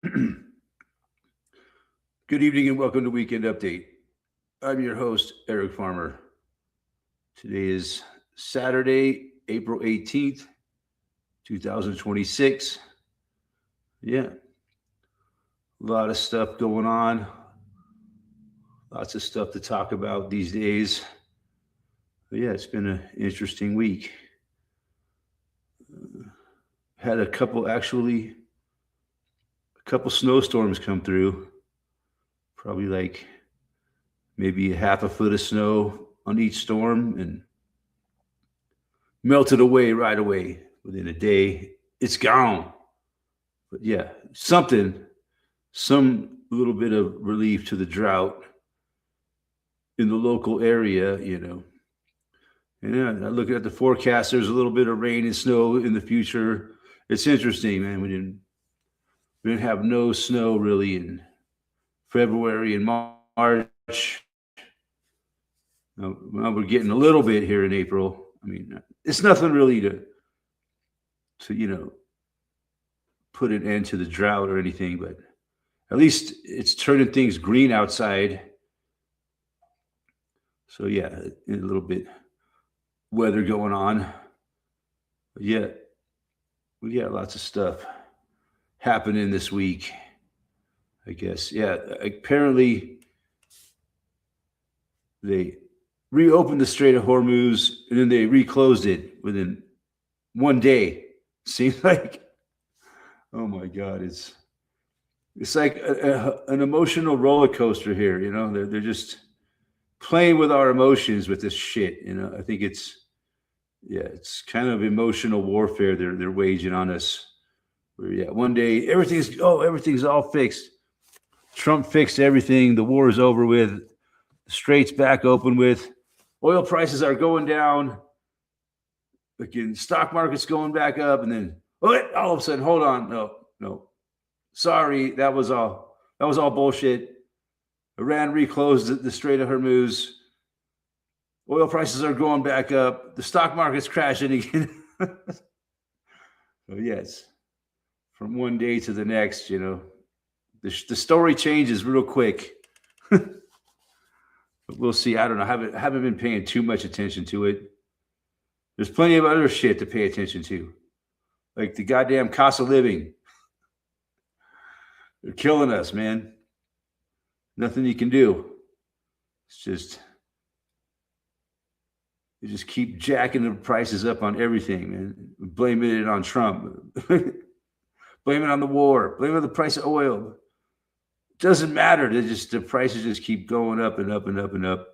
Good evening and welcome to Weekend Update. I'm your host, Eric Farmer. Today is Saturday, April 18th, 2026. Yeah, a lot of stuff going on. Lots of stuff to talk about these days. But yeah, it's been an interesting week. Had a couple snowstorms come through. Probably like maybe a half a foot of snow on each storm and melted away right away within a day. It's gone. But yeah, some little bit of relief to the drought in the local area. And yeah, I look at the forecast, there's a little bit of rain and snow in the future. It's interesting, man. We didn't have no snow really in February and March. Now we're getting a little bit here in April. I mean, it's nothing really to put an end to the drought or anything, but at least it's turning things green outside. So yeah, a little bit weather going on. But yeah, we got lots of stuff happening this week, I guess. Yeah, apparently they reopened the Strait of Hormuz and then they reclosed it within one day. Seems like, oh my God, it's like an emotional roller coaster here. They're just playing with our emotions with this shit. I think it's kind of emotional warfare they're waging on us. Where yeah, one day everything's all fixed. Trump fixed everything. The war is over with. The strait's back open with. Oil prices are going down. Again, stock market's going back up, and then all of a sudden, hold on, no, sorry, that was all bullshit. Iran reclosed the Strait of Hormuz. Oil prices are going back up. The stock market's crashing again. So yes, from one day to the next, the story changes real quick. But we'll see. I don't know. I haven't been paying too much attention to it. There's plenty of other shit to pay attention to, like the goddamn cost of living. They're killing us, man. Nothing you can do. It's just you just keep jacking the prices up on everything, man. Blaming it on Trump. Blame it on the war. Blame it on the price of oil. It doesn't matter. The prices just keep going up and up and up and up.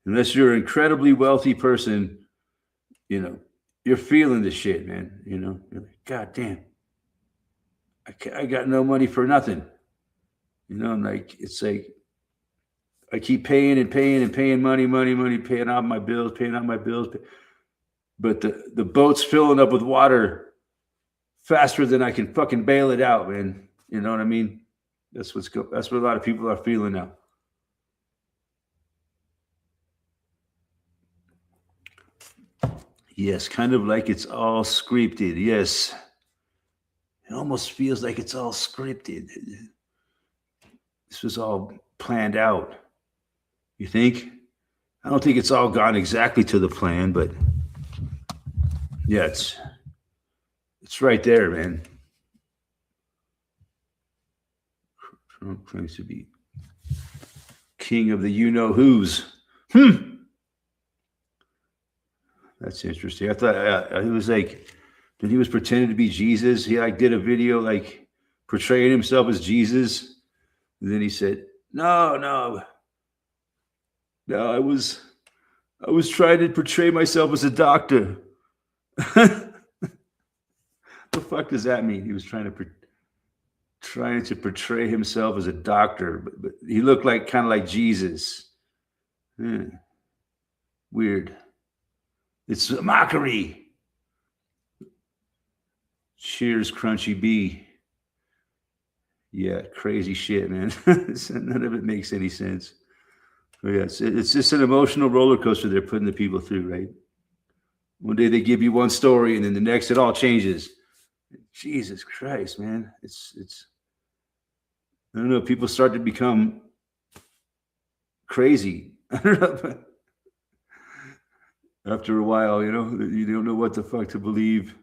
Unless you're an incredibly wealthy person, you're feeling the shit, man. You're like, God damn, I got no money for nothing. Like it's like I keep paying and paying and paying money, paying off my bills, but the boat's filling up with water faster than I can fucking bail it out, man. You know what I mean? That's what a lot of people are feeling now. Yes, kind of like it's all scripted. Yes. It almost feels like it's all scripted. This was all planned out. You think? I don't think it's all gone exactly to the plan, but yeah, it's right there, man. Trump claims to be king of the you-know-who's. That's interesting. I thought he was like, when he was pretending to be Jesus, he like did a video like portraying himself as Jesus. And then he said, no, I was trying to portray myself as a doctor. The fuck does that mean? He was trying to portray himself as a doctor, but he looked like kind of like Jesus. Weird. It's a mockery. Cheers, Crunchy B. Yeah, crazy shit, man. None of it makes any sense. But yeah, it's just an emotional roller coaster they're putting the people through, right? One day they give you one story, and then the next it all changes. Jesus Christ, man. It's I don't know, people start to become crazy. I don't know, but after a while, you don't know what the fuck to believe.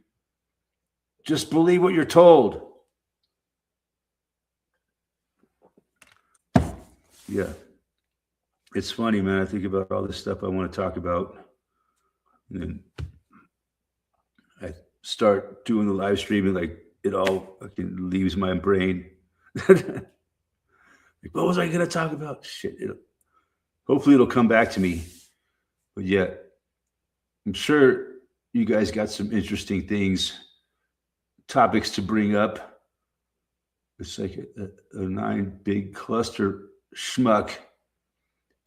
Just believe what you're told. Yeah. It's funny, man. I think about all this stuff I want to talk about. And then I start doing the live streaming, like it all fucking leaves my brain. Like, what was I going to talk about? Shit. Hopefully it'll come back to me. But yeah, I'm sure you guys got some interesting topics to bring up. It's like a 9 big cluster schmuck.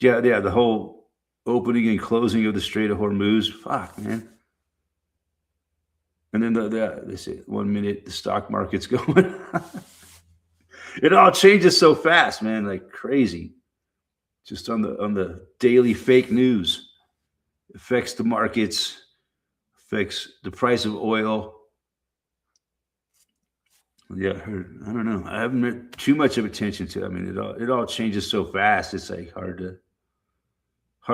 Yeah, the whole opening and closing of the Strait of Hormuz. Fuck, man. And then they say 1 minute the stock market's going. It all changes so fast, man, like crazy. Just on the daily fake news. Affects the markets, affects the price of oil. Yeah, I don't know. I haven't read too much of attention to it. I mean, it all changes so fast. It's like hard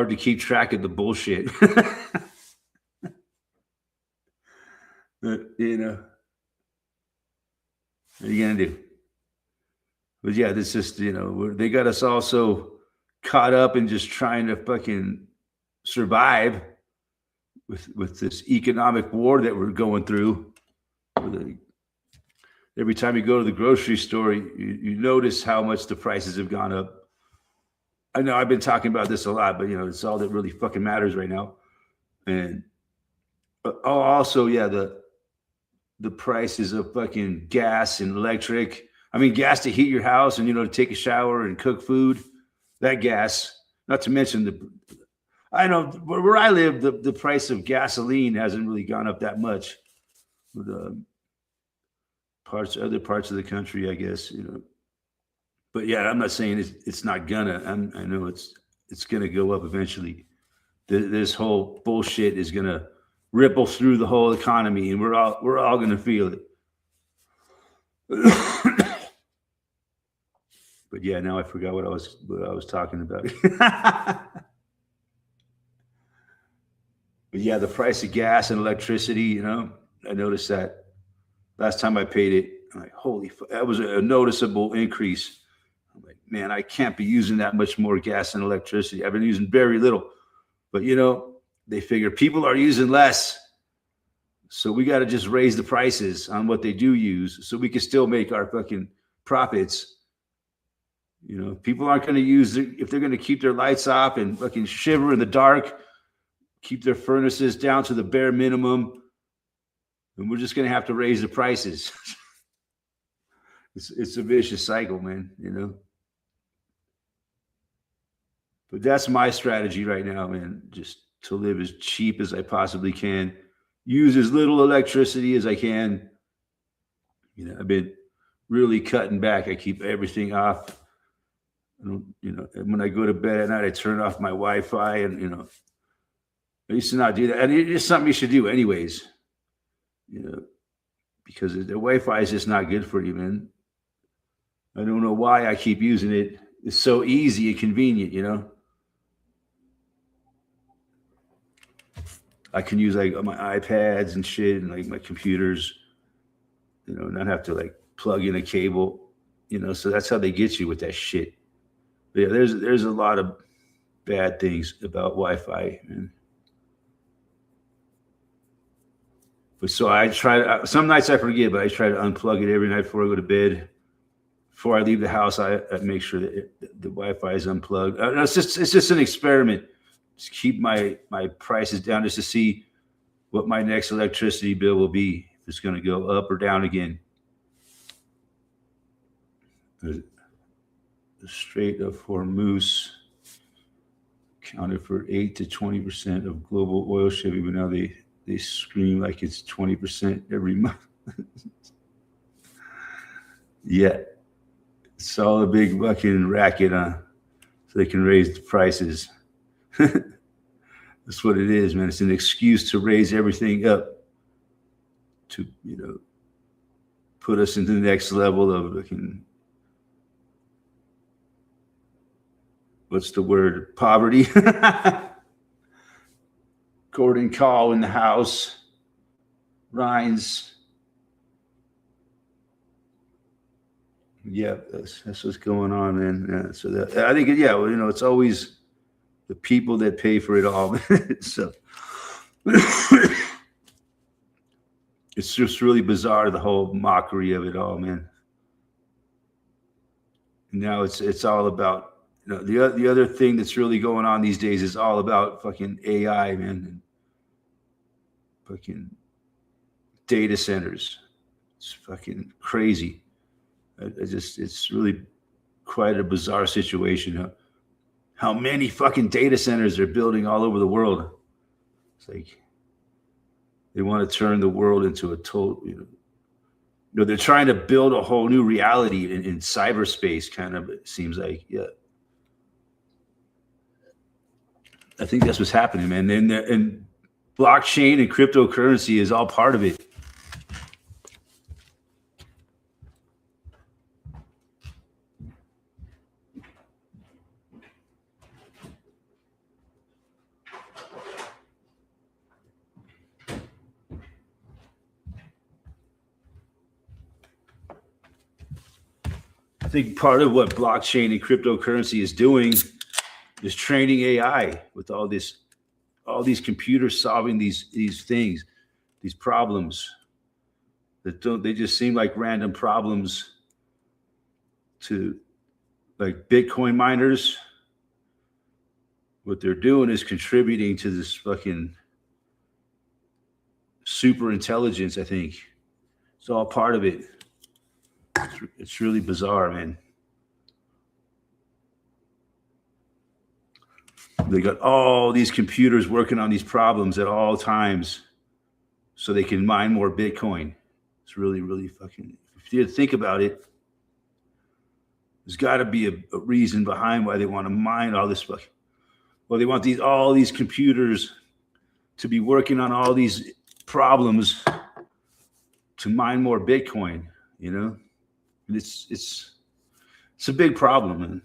to keep track of the bullshit. But, what are you gonna do? But yeah, this just they got us all so caught up in just trying to fucking survive with this economic war that we're going through. Every time you go to the grocery store, you notice how much the prices have gone up. I know I've been talking about this a lot, but it's all that really fucking matters right now. And also, yeah, the prices of fucking gas and electric. I mean, gas to heat your house and to take a shower and cook food. That gas, not to mention I know where I live, the price of gasoline hasn't really gone up that much. But other parts of the country, I guess, But yeah, I'm not saying it's not gonna. I know it's gonna go up eventually. This whole bullshit is gonna ripple through the whole economy, and we're all gonna feel it. But yeah, now I forgot what I was talking about. But yeah, the price of gas and electricity, I noticed that last time I paid it, I'm like, holy fuck, that was a noticeable increase. I'm like, man, I can't be using that much more gas and electricity. I've been using very little. But they figure people are using less. So we got to just raise the prices on what they do use so we can still make our fucking profits. People aren't going to use if they're going to keep their lights off and fucking shiver in the dark, keep their furnaces down to the bare minimum, and we're just going to have to raise the prices. It's a vicious cycle, man, But that's my strategy right now, man, just to live as cheap as I possibly can, use as little electricity as I can. I've been really cutting back. I keep everything off. When I go to bed at night, I turn off my Wi-Fi, and I used to not do that. And it's something you should do anyways, because the Wi-Fi is just not good for you, man. I don't know why I keep using it. It's so easy and convenient, I can use like my iPads and shit and like my computers, not have to like plug in a cable, so that's how they get you with that shit. But yeah, there's a lot of bad things about Wi-Fi, man. But so I try some nights I forget, but I try to unplug it every night before I go to bed. Before I leave the house, I make sure that the Wi-Fi is unplugged. It's just an experiment. Just keep my prices down just to see what my next electricity bill will be. If it's going to go up or down again. The Strait of Hormuz accounted for 8 to 20% of global oil shipping, but now they scream like it's 20% every month. Yeah. It's all a big fucking racket, so they can raise the prices. That's what it is, man. It's an excuse to raise everything up to, put us into the next level of looking, what's the word? Poverty. Gordon Call in the house. Rhines. Yeah, that's what's going on, man. Yeah, so that, I think, yeah, well, it's always the people that pay for it all. So it's just really bizarre, the whole mockery of it all, man. Now it's all about, the other thing that's really going on these days is all about fucking AI, man, and fucking data centers. It's fucking crazy. It's really quite a bizarre situation. How many fucking data centers they're building all over the world. It's like they want to turn the world into a total, they're trying to build a whole new reality in cyberspace, kind of, it seems like. Yeah. I think that's what's happening, man. And blockchain and cryptocurrency is all part of it. I think part of what blockchain and cryptocurrency is doing is training AI with all these computers solving these things, these problems they just seem like random problems to like Bitcoin miners. What they're doing is contributing to this fucking super intelligence. I think it's all part of it. It's really bizarre, man. They got all these computers working on these problems at all times so they can mine more Bitcoin. It's really, really fucking, if you think about it, there's got to be a reason behind why they want to mine all this fucking, well, they want all these computers to be working on all these problems to mine more Bitcoin, And it's a big problem, man.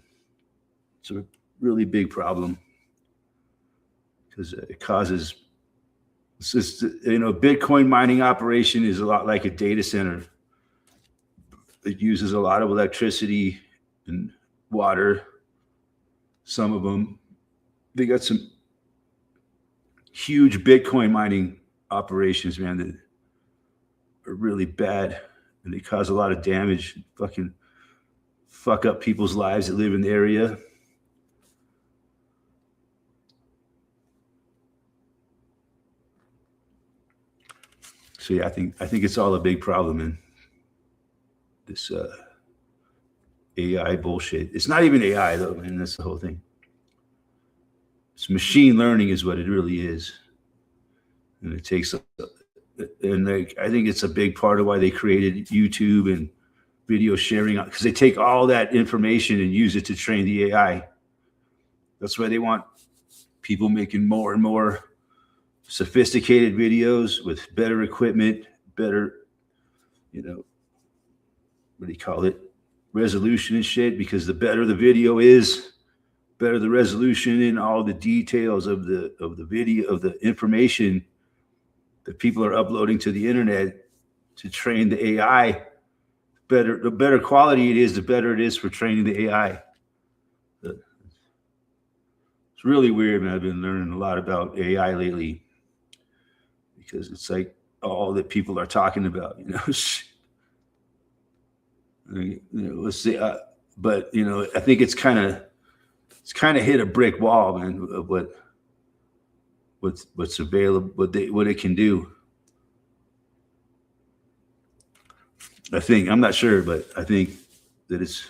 It's a really big problem because it causes. It's just, Bitcoin mining operation is a lot like a data center. It uses a lot of electricity and water. Some of them, they got some huge Bitcoin mining operations, man, that are really bad. And they cause a lot of damage, fucking fuck up people's lives that live in the area. So yeah, I think it's all a big problem, man. This AI bullshit. It's not even AI though, man. That's the whole thing. It's machine learning is what it really is. And it takes I think it's a big part of why they created YouTube and video sharing, because they take all that information and use it to train the AI. That's why they want people making more and more sophisticated videos with better equipment, better, what do you call it? Resolution and shit, because the better the video is, better the resolution and all the details of the video, of the information that people are uploading to the internet to train the AI. The better quality it is, the better it is for training the AI. It's really weird, man. I've been learning a lot about AI lately because it's like all that people are talking about, let's see. But I think it's kind of hit a brick wall, man, of what's available, what it can do. I'm not sure, but I think that it's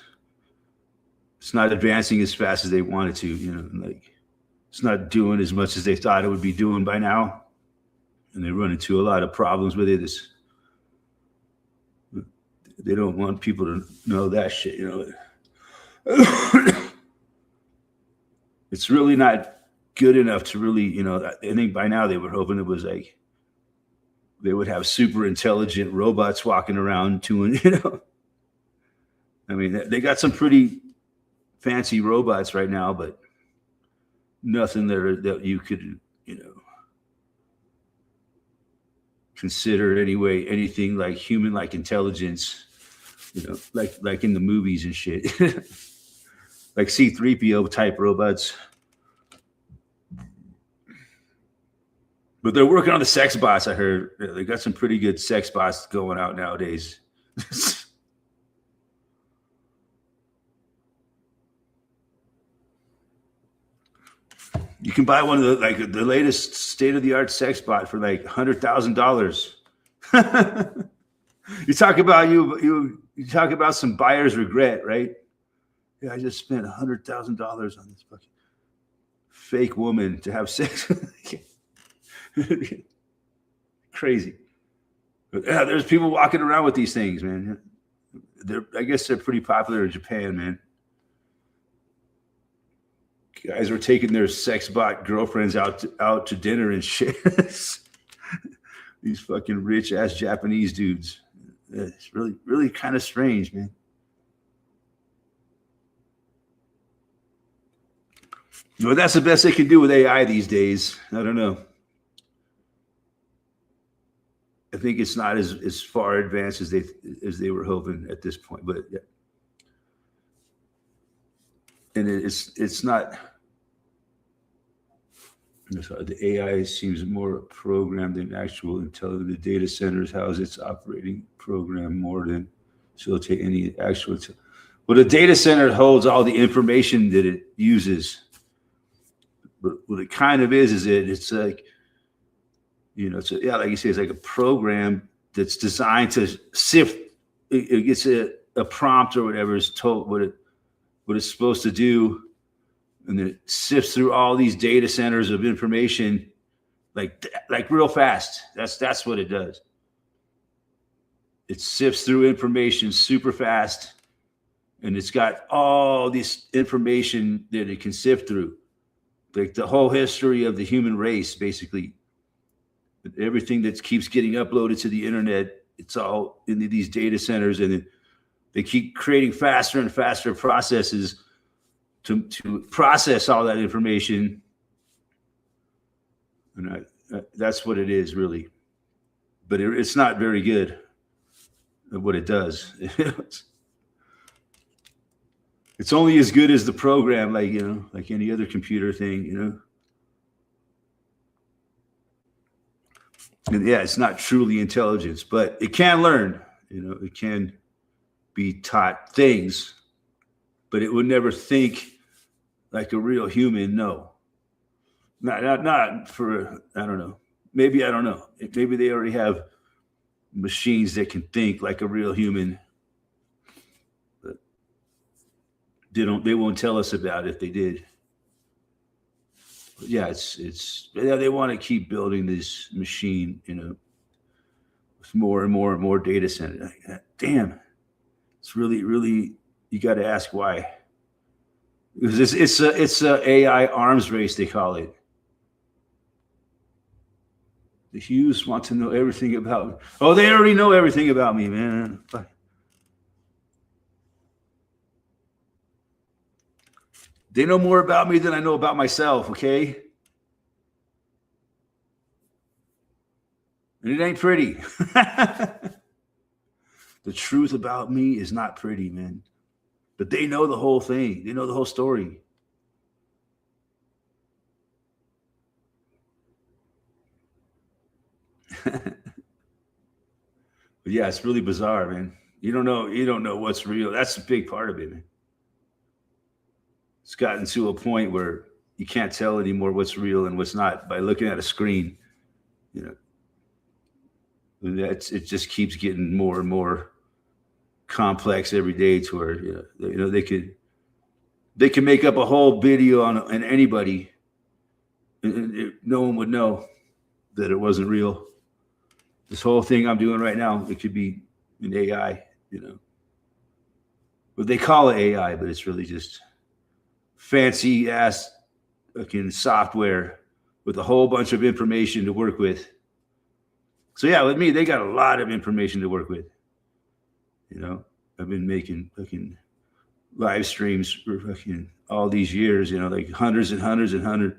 not advancing as fast as they wanted to, it's not doing as much as they thought it would be doing by now. And they run into a lot of problems with it. They don't want people to know that shit, It's really not good enough to really, I think by now they were hoping it was like they would have super intelligent robots walking around doing. I mean, they got some pretty fancy robots right now, but nothing that you could, consider anyway anything like human like intelligence, like in the movies and shit. Like C3PO type robots. But they're working on the sex bots, I heard. They got some pretty good sex bots going out nowadays. You can buy one of the latest state-of-the-art sex bot for like $100,000. You talk about some buyer's regret, right? Yeah, I just spent $100,000 on this fucking fake woman to have sex. Crazy. But yeah, there's people walking around with these things, man. I guess they're pretty popular in Japan, man. Guys were taking their sex bot girlfriends out to dinner and shit. These fucking rich ass Japanese dudes. It's really, really kind of strange, man. Well, that's the best they can do with AI these days. I don't know. I think it's not as far advanced as they were hoping at this point, but yeah. And it's not. The AI seems more programmed than actual intelligence. The data centers house its operating program more than facilitate any actual. Well, the data center holds all the information that it uses. But what it kind of is it's like, like you say, it's like a program that's designed to sift. It gets a prompt or whatever is told what it's supposed to do, and then it sifts through all these data centers of information, like real fast. That's what it does. It sifts through information super fast, and it's got all this information that it can sift through, like the whole history of the human race, basically. Everything that keeps getting uploaded to the internet, it's all in these data centers, and they keep creating faster and faster processes to process all that information. And that's what it is, really. But it's not very good at what it does. It's only as good as the program, like any other computer thing, And yeah, it's not truly intelligence, but it can learn. It can be taught things, but it would never think like a real human. No, not for, I don't know. Maybe, I don't know. Maybe they already have machines that can think like a real human, but they won't tell us about it if they did. But yeah, they want to keep building this machine, with more and more and more data centers. Damn. It's really, really, you got to ask why. Because it's a AI arms race, they call it. The Hughes want to know everything about me. Oh, they already know everything about me, man. They know more about me than I know about myself, okay? And it ain't pretty. The truth about me is not pretty, man. But they know the whole thing. They know the whole story. But yeah, it's really bizarre, man. You don't know what's real. That's a big part of it, man. It's gotten to a point where you can't tell anymore what's real and what's not by looking at a screen. It just keeps getting more and more complex every day to where they can make up a whole video on anybody, and no one would know that it wasn't real. This whole thing I'm doing right now, it could be an AI, But they call it AI, but it's really just fancy ass fucking software with a whole bunch of information to work with. So yeah, with me, they got a lot of information to work with. You know, I've been making fucking live streams for fucking all these years. You know, like hundreds and hundreds and hundreds.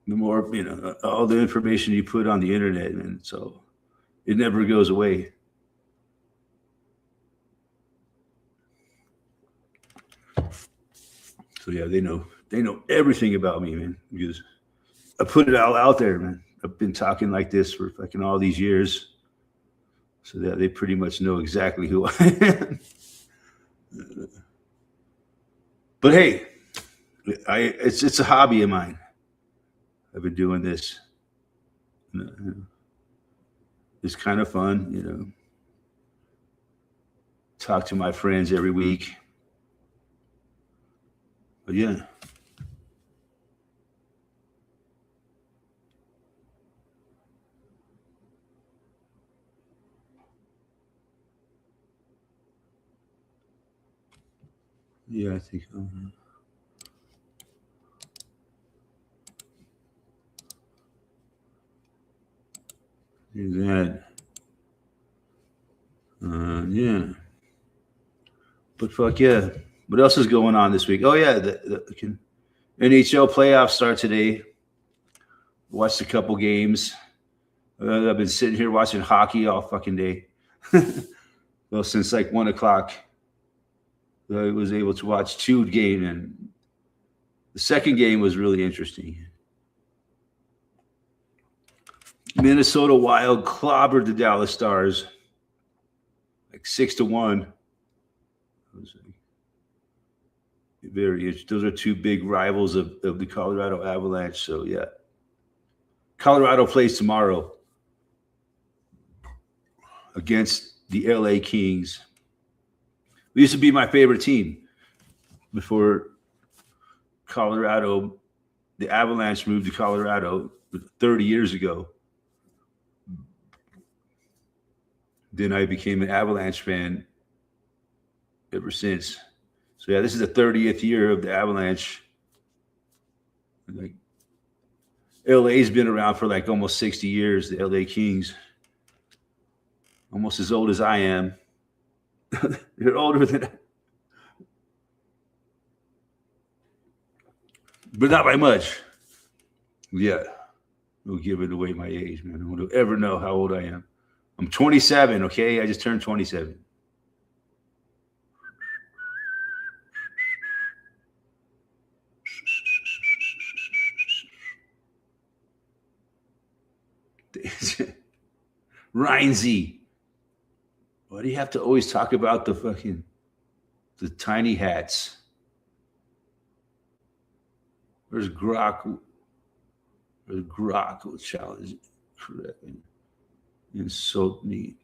The more, you know, all the information you put on the internet, and so it never goes away. So yeah, they know everything about me, man, because I put it all out there, man. I've been talking like this for fucking all these years, so that they pretty much know exactly who I am. But hey, it's a hobby of mine. I've been doing this. It's kind of fun, you know. Talk to my friends every week. But yeah. Yeah, I think so. Do that. Yeah. But fuck yeah. What else is going on this week? Oh yeah, the NHL playoffs start today. Watched a couple games. I've been sitting here watching hockey all fucking day. Well, since like 1:00, I was able to watch 2 games, and the second game was really interesting. Minnesota Wild clobbered the Dallas Stars like 6-1. Very interesting. Those are 2 big rivals of the Colorado Avalanche. So yeah, Colorado plays tomorrow against the LA Kings. It used to be my favorite team before Colorado. The Avalanche moved to Colorado 30 years ago. Then I became an Avalanche fan ever since. So yeah, this is the 30th year of the Avalanche. Like, LA's been around for like almost 60 years, the LA Kings. Almost as old as I am. They're older than I. But not by much. Yeah. We'll give it away my age, man. I don't ever know how old I am. I'm 27, okay? I just turned 27. Ryan Z. Why do you have to always talk about the tiny hats? Where's Grok? Where's Grok will challenge? Insult me.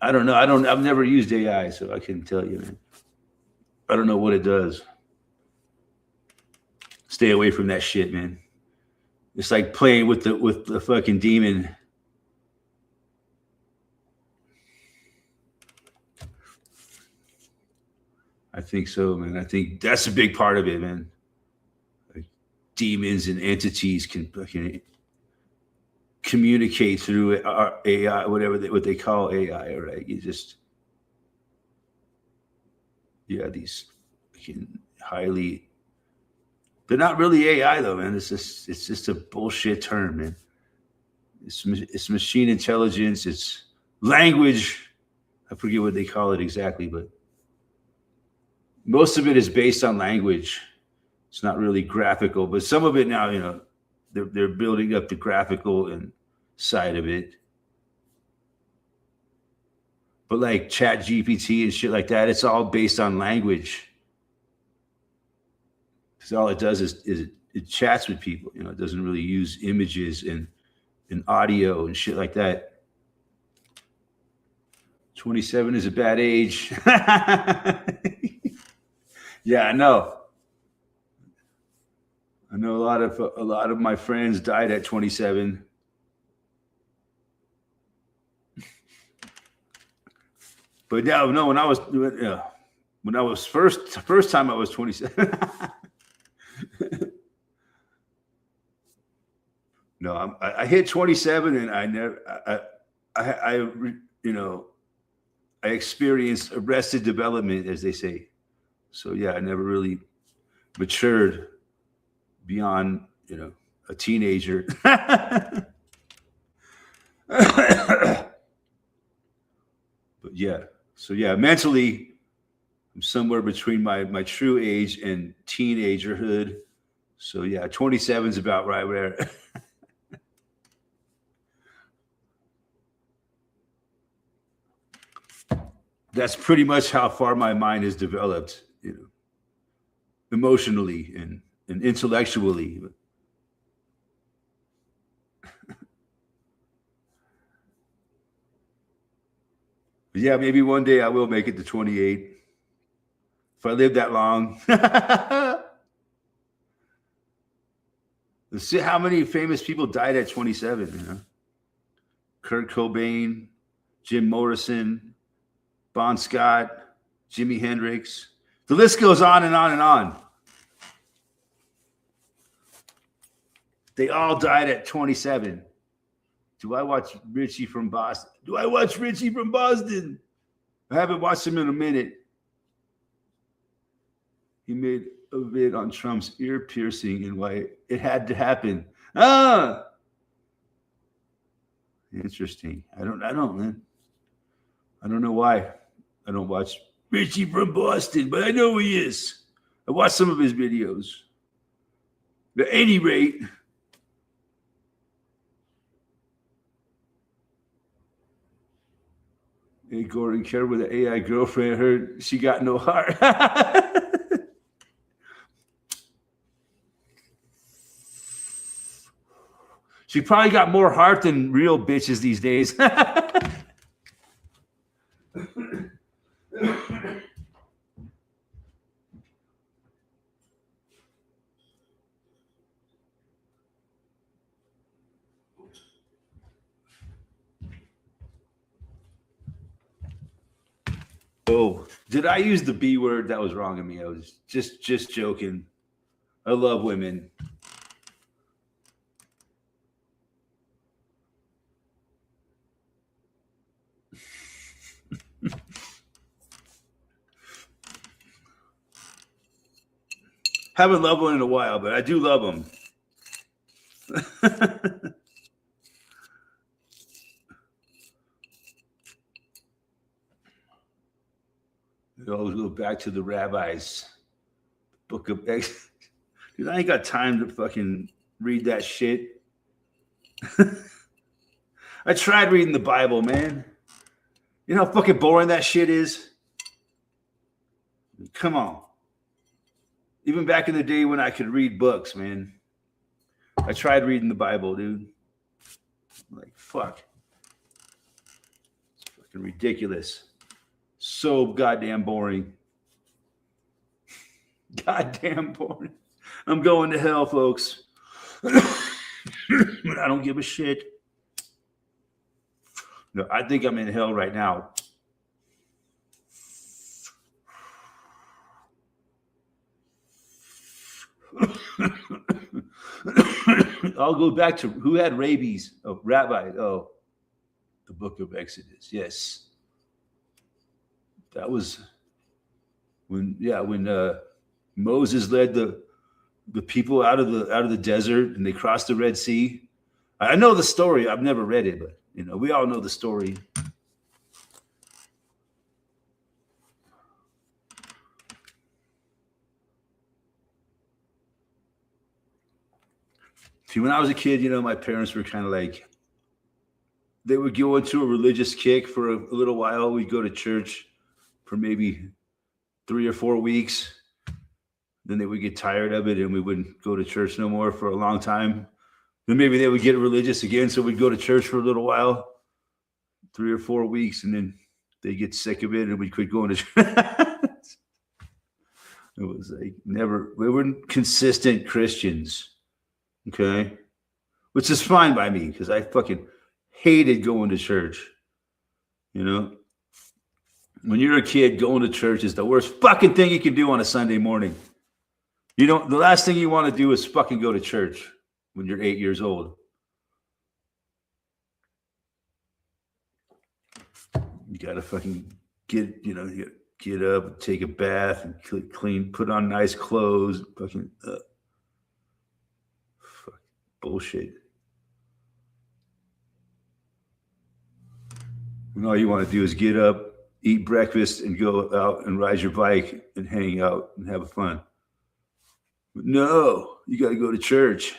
I don't know. I've never used AI, so I couldn't tell you, man. I don't know what it does. Stay away from that shit, man. It's like playing with the fucking demon. I think so, man. I think that's a big part of it, man. Like demons and entities can fucking communicate through AI, what they call AI, right? You just, yeah, these highly, they're not really AI though, man. It's just a bullshit term, man. It's machine intelligence. It's language. I forget what they call it exactly, but most of it is based on language. It's not really graphical, but some of it now, you know, they're building up the graphical and side of it. But like Chat GPT and shit like that, it's all based on language. Because all it does is it chats with people. You know, it doesn't really use images and audio and shit like that. 27 is a bad age. Yeah, I know. I know a lot of my friends died at 27. But yeah, no, when I was first time I was 27. No, I hit 27, and I never, you know, I experienced arrested development, as they say. So yeah, I never really matured beyond, a teenager. But yeah, so yeah, mentally, I'm somewhere between my true age and teenagerhood. So yeah, 27 is about right there. That's pretty much how far my mind has developed, emotionally and intellectually. But yeah, maybe one day I will make it to 28 if I live that long. Let's see how many famous people died at 27. Kurt Cobain, Jim Morrison, Bon Scott, Jimi Hendrix. The list goes on and on and on. They all died at 27. Do I watch Richie from Boston? Do I watch Richie from Boston? I haven't watched him in a minute. He made a vid on Trump's ear piercing and why it had to happen. Interesting. I don't, man. I don't know why I don't watch Richie from Boston, but I know who he is. I watched some of his videos. At any rate, hey, Gordon, care with the AI girlfriend. Heard she got no heart. She probably got more heart than real bitches these days. Oh, did I use the B word? That was wrong of me. I was just joking. I love women. Haven't loved one in a while, but I do love them. It always go back to the rabbis. Book of X. Dude, I ain't got time to fucking read that shit. I tried reading the Bible, man. You know how fucking boring that shit is? Come on. Even back in the day when I could read books, man. I tried reading the Bible, dude. I'm like, fuck. It's fucking ridiculous. So goddamn boring. Goddamn boring. I'm going to hell, folks. But I don't give a shit. No, I think I'm in hell right now. I'll go back to who had rabies? Oh, rabbi. Oh, the book of Exodus. Yes. That was when Moses led the people out of the desert and they crossed the Red Sea. I know the story. I've never read it, but we all know the story. See, when I was a kid, my parents were kind of like, they would go into a religious kick for a little while. We'd go to church for maybe 3 or 4 weeks. Then they would get tired of it and we wouldn't go to church no more for a long time. Then maybe they would get religious again. So we'd go to church for a little while, 3 or 4 weeks, and then they get sick of it and we'd quit going to church. It was like we weren't consistent Christians. Okay. Which is fine by me because I fucking hated going to church. When you're a kid, going to church is the worst fucking thing you can do on a Sunday morning. The last thing you want to do is fucking go to church when you're 8 years old. gotta fucking get up, take a bath, and clean, put on nice clothes. Fucking fuck, bullshit. And all you want to do is get up, eat breakfast, and go out and ride your bike and hang out and have fun. But no, you got to go to church.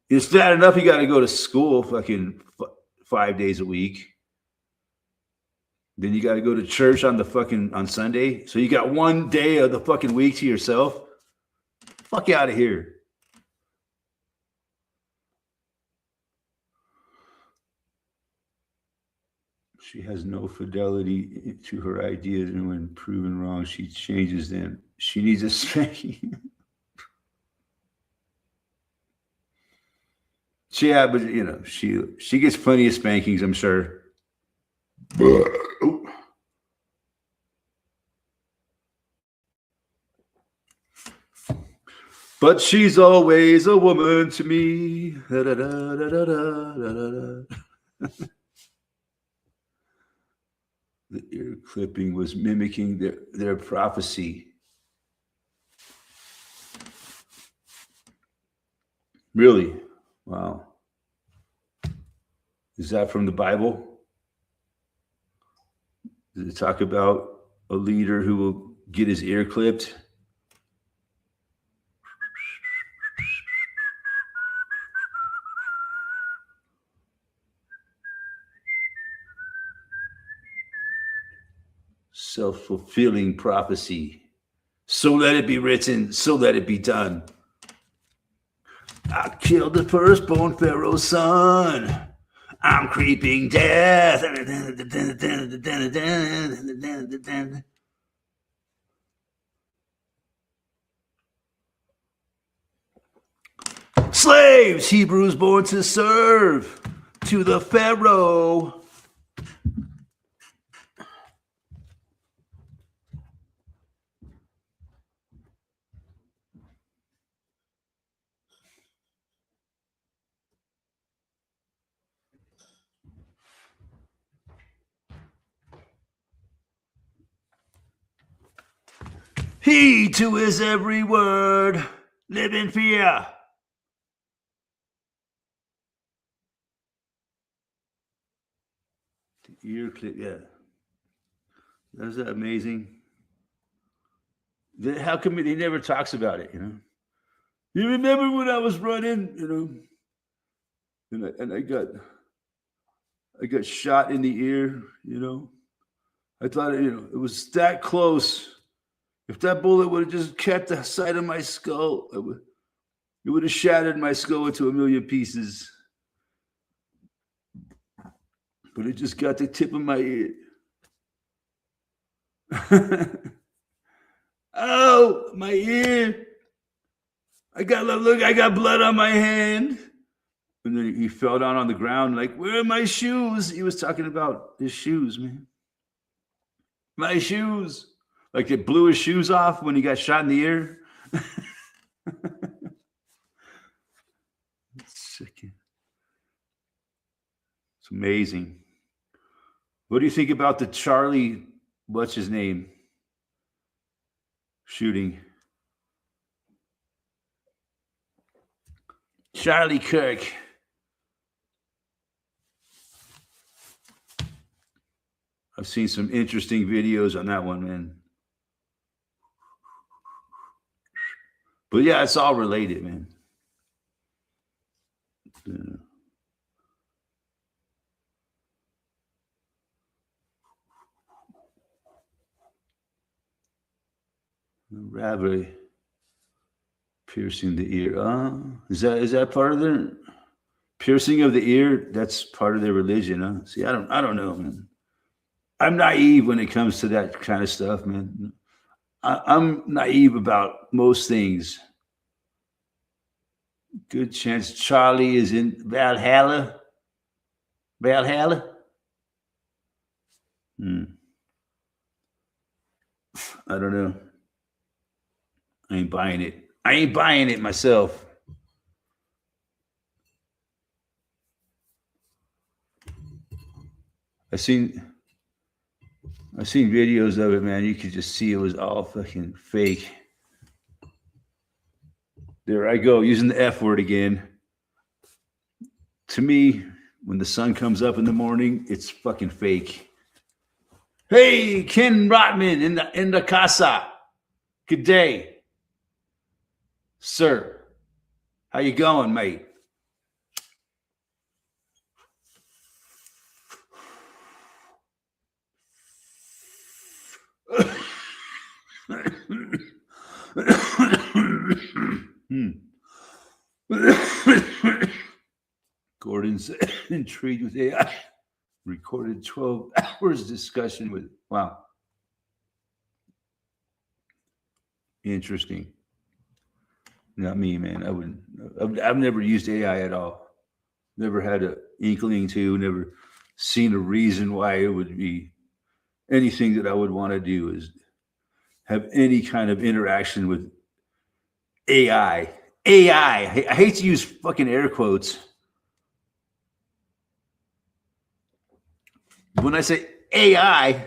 It's bad enough you got to go to school fucking 5 days a week. Then you got to go to church on Sunday. So you got 1 day of the fucking week to yourself. Fuck out of here. She has no fidelity to her ideas, and when proven wrong, she changes them. She needs a spanking. Yeah, but she gets plenty of spankings, I'm sure. But she's always a woman to me. Da, da, da, da, da, da, da. The ear clipping was mimicking their prophecy. Really? Wow. Is that from the Bible? Does it talk about a leader who will get his ear clipped? Self-fulfilling prophecy. So let it be written, so let it be done. I killed the firstborn Pharaoh's son. I'm creeping death. Slaves, Hebrews born to serve to the Pharaoh. He to his every word, live in fear. The ear clip, yeah. That's amazing. How come he never talks about it, You remember when I was running, and I got shot in the ear, I thought, it was that close. If that bullet would have just kept the side of my skull, it would have shattered my skull into a million pieces. But it just got the tip of my ear. Oh, my ear. I got blood on my hand. And then he fell down on the ground like, where are my shoes? He was talking about his shoes, man. My shoes. Like they blew his shoes off when he got shot in the ear. It's amazing. What do you think about the Charlie, what's his name, shooting? Charlie Kirk. I've seen some interesting videos on that one, man. But yeah, it's all related, man. Yeah. Rabbit piercing the ear. Is that part of the piercing of the ear? That's part of their religion, huh? See, I don't know, man. I'm naive when it comes to that kind of stuff, man. I'm naive about most things. Good chance Charlie is in Valhalla. Valhalla? I don't know. I ain't buying it. I ain't buying it myself. I seen I've seen videos of it, man. You could just see it was all fucking fake. There I go, using the F word again. To me, when the sun comes up in the morning, it's fucking fake. Hey, Ken Rotman in the casa. Good day, sir. How you going, mate? Gordon's intrigued with AI. Recorded 12 hours discussion with. Wow. Interesting. Not me, man. I wouldn't. I've never used AI at all. Never had an inkling to. Never seen a reason why it would be anything that I would want to do is have any kind of interaction with AI. AI. I hate to use fucking air quotes. When I say AI,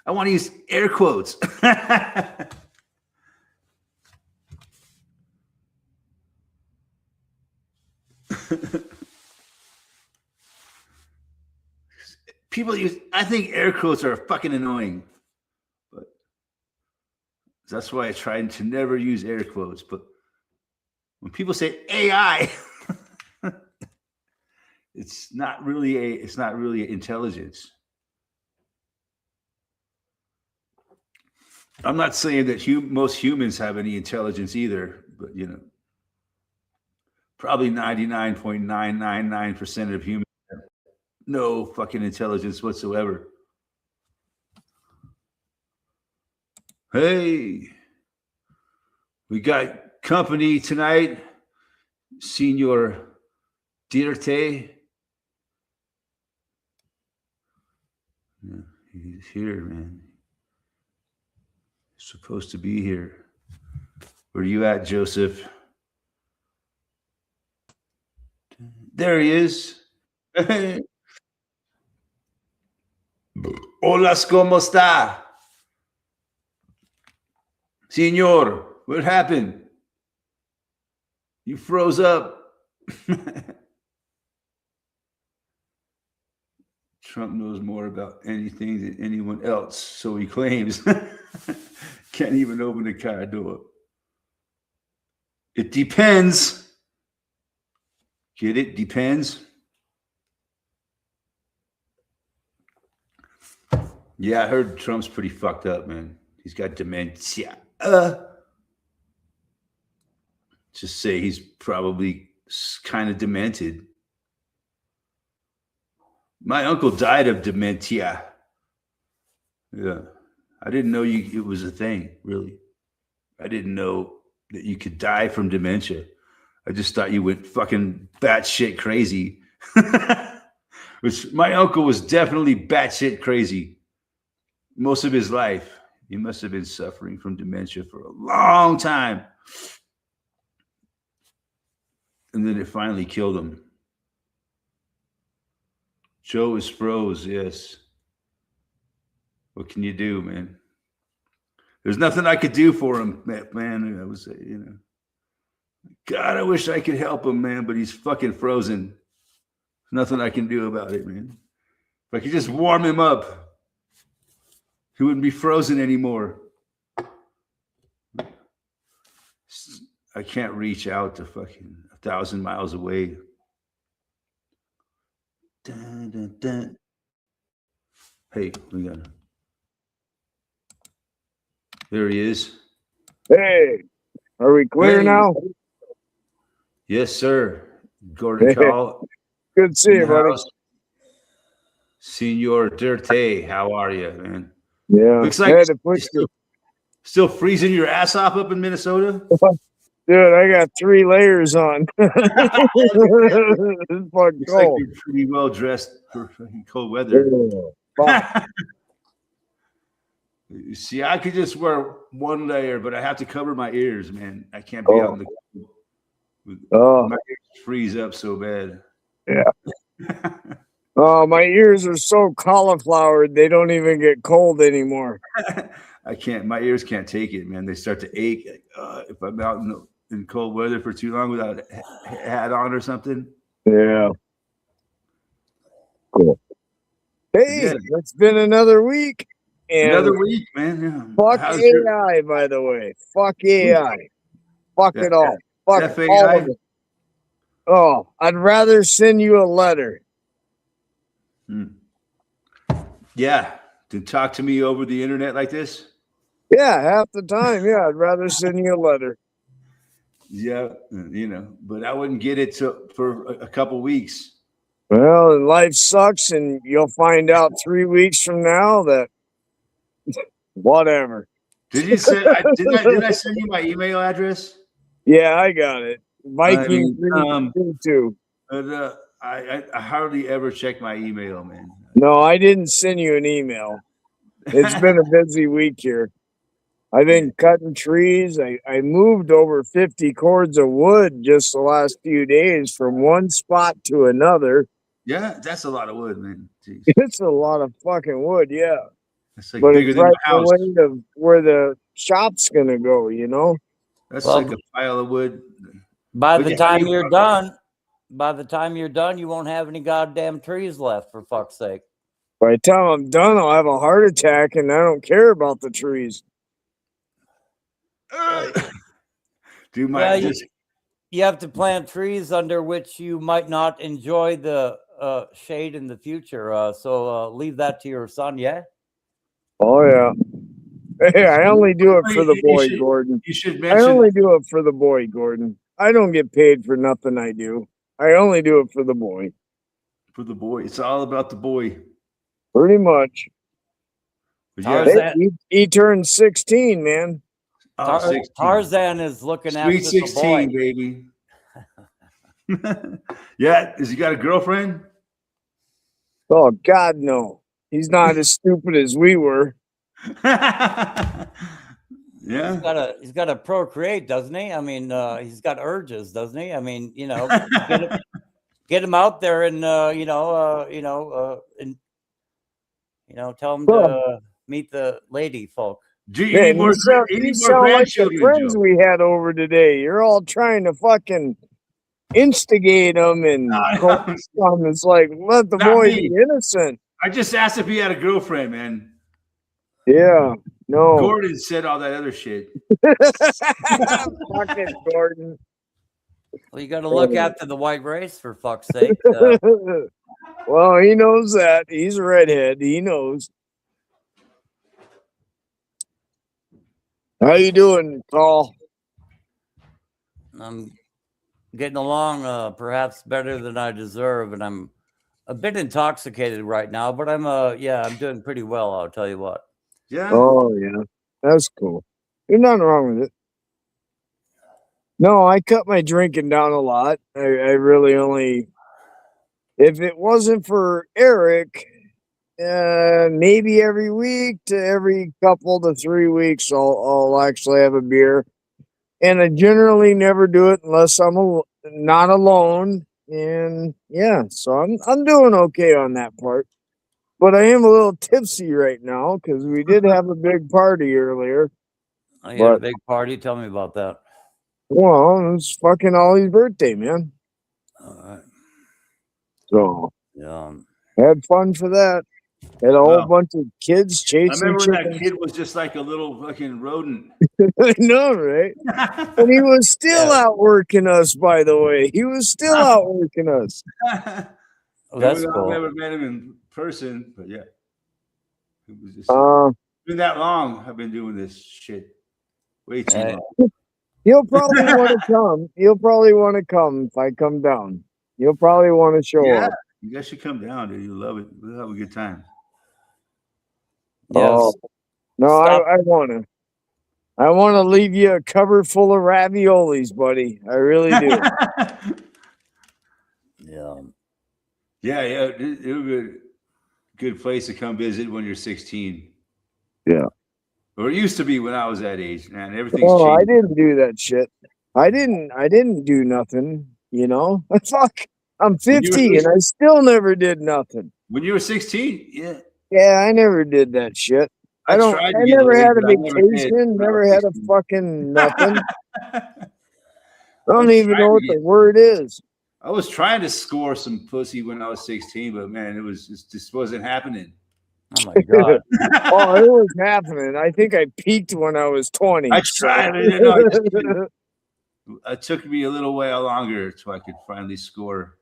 I want to use air quotes. People use, I think air quotes are fucking annoying. But that's why I try to never use air quotes. But when people say AI, it's not really intelligence. I'm not saying that most humans have any intelligence either, but you know, probably 99.999% of humans have no fucking intelligence whatsoever. Hey, we got company tonight, Senor Updte. Yeah, he's here, man. He's supposed to be here. Where are you at, Joseph? There he is. Hola, ¿cómo está? Senor, what happened? You froze up. Trump knows more about anything than anyone else, so he claims. Can't even open the car door. It depends. Get it? Depends. Yeah, I heard Trump's pretty fucked up, man. He's got dementia. Just say he's probably kind of demented. My uncle died of dementia. Yeah. I didn't know it was a thing, really. I didn't know that you could die from dementia. I just thought you went fucking batshit crazy. Which my uncle was definitely batshit crazy most of his life. He must have been suffering from dementia for a long time. And then it finally killed him. Joe is froze, yes. What can you do, man? There's nothing I could do for him, man. I was, you know. God, I wish I could help him, man, but he's fucking frozen. There's nothing I can do about it, man. If I could just warm him up, he wouldn't be frozen anymore. I can't reach out to fucking 1,000 miles away. Dun, dun, dun. Hey, we got him. There he is. Hey, are we clear now? Yes, sir. Gordon Call. Good to see you, buddy. Senor Updte, how are you, man? Yeah. Looks like still freezing your ass off up in Minnesota. Dude, I got 3 layers on. It's fucking Looks cold. like you're pretty well dressed for cold weather. See, I could just wear 1 layer, but I have to cover my ears, man. I can't be out in the cold. My ears freeze up so bad. Yeah. Oh, my ears are so cauliflowered, they don't even get cold anymore. I can't. My ears can't take it, man. They start to ache if I'm out in cold weather for too long without a hat on or something. Yeah. Cool. Hey, Yeah. it's been another week. And Another week, man. Yeah. fuck How's your AI, by the way. Fuck AI. Fuck yeah, it all. Fuck all of FAI? it. Oh, I'd rather send you a letter. Hmm. Yeah. To talk to me over the internet like this? Yeah, half the time. Yeah, I'd rather send you a letter. Yeah, but I wouldn't get it for a couple weeks. Well, and life sucks, and you'll find out 3 weeks from now that whatever. Did you say did I send you my email address? Yeah, I got it. I Viking mean, 322. but, I hardly ever check my email, man. No, I didn't send you an email. It's been a busy week here. I've been cutting trees. I moved over 50 cords of wood just the last few days from one spot to another. Yeah, that's a lot of wood, man. Jeez. It's a lot of fucking wood, yeah. That's like But bigger it's than right my house. the way of where the shop's gonna go, you know? That's Well, like a pile of wood. By But the yeah, I time mean, you're done, you won't have any goddamn trees left, for fuck's sake. By the time I'm done, I'll have a heart attack and I don't care about the trees. do my Yeah, just you have to plant trees under which you might not enjoy the shade in the future. So leave that to your son, yeah? Oh yeah. Hey, I only do it for the you boy, should Gordon. you should I mention only do it for the boy, Gordon. I don't get paid for nothing I do. I only do it for the boy. for the boy. It's all about the boy. Pretty much. But Tarzan, He turned 16, man. oh, 16. Tarzan is looking Sweet after the 16, boy. baby. Yeah, has he got a girlfriend? Oh God, no. He's not as stupid as we were. Yeah. He's got to procreate, doesn't he? I mean, he's got urges, doesn't he? I mean, get him out there and tell him to meet the lady folk. Do you Man, need more, you you need more sound like the grandchildren, friends Joe? we had over today. You're all trying to fucking instigate them and coax them. It's like, let the Not boy me. be innocent. I just asked if he had a girlfriend, man. Yeah, no. Gordon said all that other shit. Fucking Gordon. Well, you got to look after the white race, for fuck's sake. Well, he knows that. He's a redhead. He knows. How you doing, Paul? I'm getting along perhaps better than I deserve, and I'm a bit intoxicated right now, but I'm doing pretty well, I'll tell you what. Yeah. Oh, yeah. That's cool. There's nothing wrong with it. No, I cut my drinking down a lot. I really only, if it wasn't for Eric, maybe every week to every couple to 3 weeks, I'll actually have a beer. And I generally never do it unless I'm not alone. And yeah, so I'm doing okay on that part. But I am a little tipsy right now because we did have a big party earlier. I had a big party. Tell me about that. Well, it's fucking Ollie's birthday, man. All right. So Yeah. had fun for that. Had a whole bunch of kids I chasing remember when that chickens. kid was just like a little fucking rodent. I know, right? And he was still outworking us, by the way. He was still outworking us. Oh, that's I've cool. never met him in person, but yeah. It was just it's been that long I've been doing this shit. Way too long. He'll probably want to come. He'll probably want to come if I come down. He'll probably want to show up. You guys should come down, dude. You'll love it. We'll have a good time. Yes. Oh, no, I want to. I want to leave you a cupboard full of raviolis, buddy. I really do. Yeah. Yeah. It would be a good place to come visit when you're 16. Yeah. Or it used to be when I was that age, man. Everything's Oh, I changed. didn't do that shit. I didn't do nothing, you know? Fuck. I'm 50 and I still never did nothing. When you were 16, yeah. Yeah, I never did that shit. I tried to get never laid, had a but I never did vacation, when I was never had a 16. fucking nothing. I I don't even tried know to what the get- word is. I was trying to score some pussy when I was 16, but man, it just wasn't happening. Oh my god. Oh, it was happening. I think I peaked when I was 20. I so- tried, but you know, I just couldn't. It took me a little while longer so I could finally score.